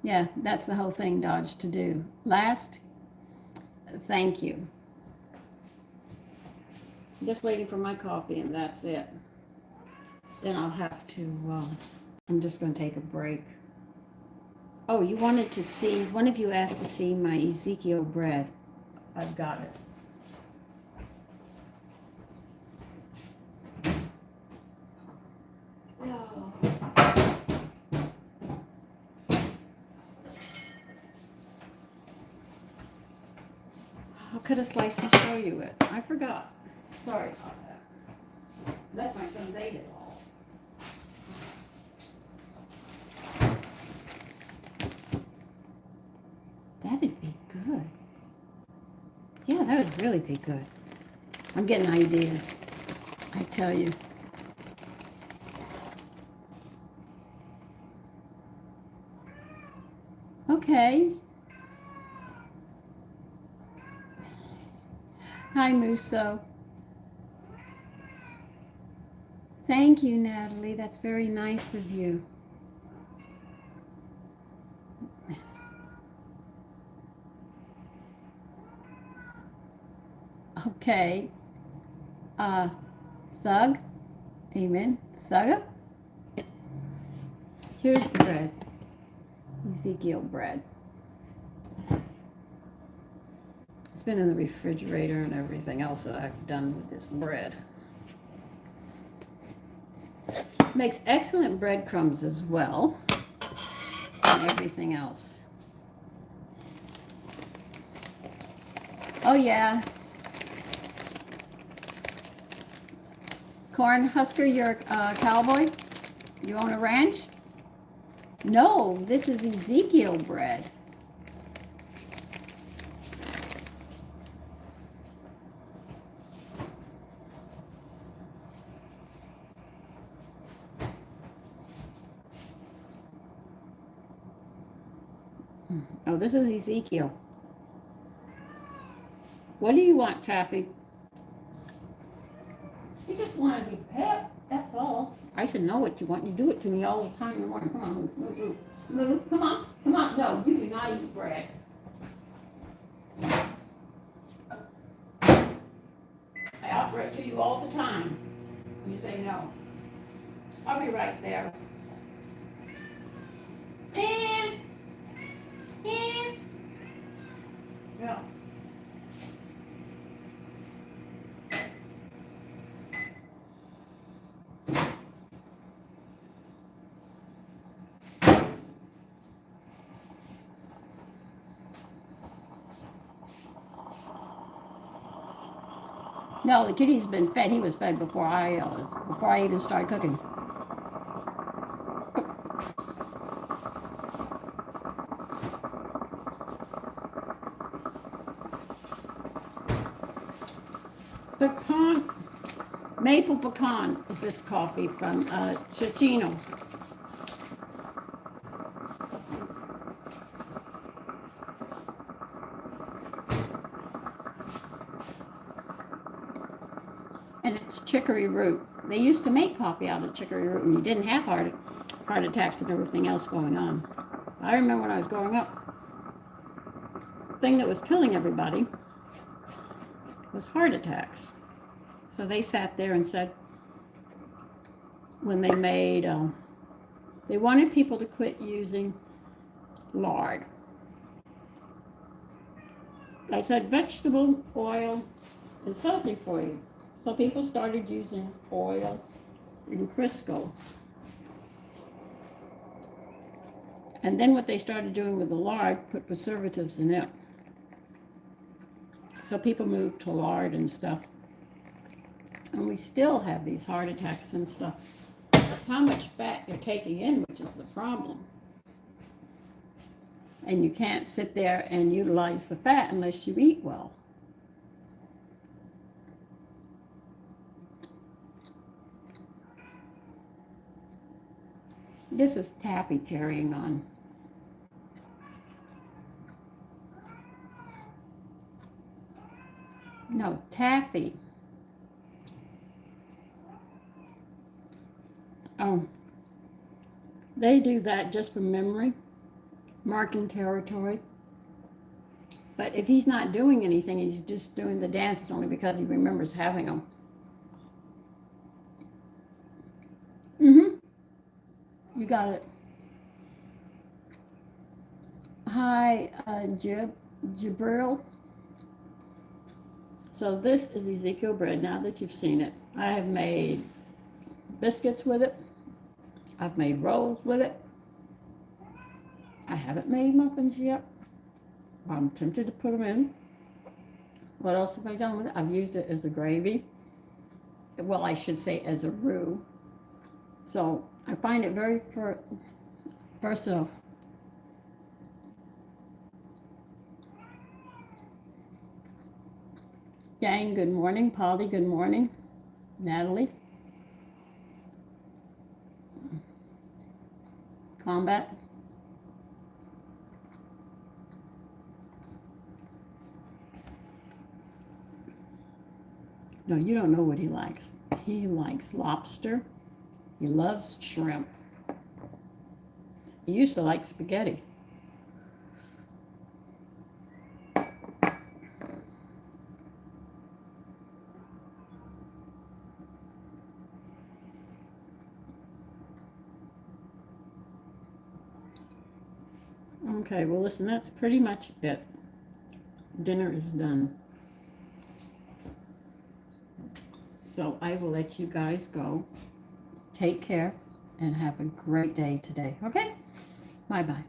Yeah, that's the whole thing, Dodge, to do. Last, thank you. I'm just waiting for my coffee, and that's it. Then I'll have to, I'm just going to take a break. Oh, you wanted to see, one of you asked to see my Ezekiel bread. I've got it. Oh. I'll cut a slice and show you it. I forgot. Sorry about that. Unless my sons ate it all. That'd be good. Yeah, that would really be good. I'm getting ideas, I tell you. Okay. Hi, Musso. Thank you, Natalie. That's very nice of you. Okay. Thug. Amen. Thugga. Here's the bread. Ezekiel bread. It's been in the refrigerator and everything else that I've done with this bread. Makes excellent breadcrumbs as well. And everything else. Oh yeah. Cornhusker, you're a cowboy? You own a ranch? No, this is Ezekiel bread. Oh, this is Ezekiel. What do you want, Taffy? You just want to be pet, that's all. I should know what you want. You do it to me all the time in the morning. Come on, move, move, move. Move, come on, come on. No, you do not eat bread. I offer it to you all the time. You say no. I'll be right there. And yeah. No, the kitty's been fed. He was fed before I even started cooking. Pecan, maple pecan is this coffee from Cecchino. And it's chicory root. They used to make coffee out of chicory root, and you didn't have heart attacks and everything else going on. I remember when I was growing up, the thing that was killing everybody was heart attacks. So they sat there and said, when they made, they wanted people to quit using lard. They said vegetable oil is healthy for you. So people started using oil in Crisco. And then what they started doing with the lard, put preservatives in it. So people moved to lard and stuff. And we still have these heart attacks and stuff. It's how much fat you're taking in, which is the problem. And you can't sit there and utilize the fat unless you eat well. This is taffy carrying on. No, taffy. Oh, they do that just for memory, marking territory. But if he's not doing anything, he's just doing the dance, it's only because he remembers having them. You got it. Hi, Jabril. So this is Ezekiel bread, now that you've seen it. I have made biscuits with it. I've made rolls with it. I haven't made muffins yet. I'm tempted to put them in. What else have I done with it? I've used it as a gravy. Well, I should say as a roux. So I find it very versatile. Gang, good morning. Polly, good morning. Natalie. Combat. No, you don't know what he likes. He likes lobster. He loves shrimp. He used to like spaghetti. Okay, well listen, that's pretty much it. Dinner is done. So I will let you guys go. Take care and have a great day today. Okay? Bye-bye.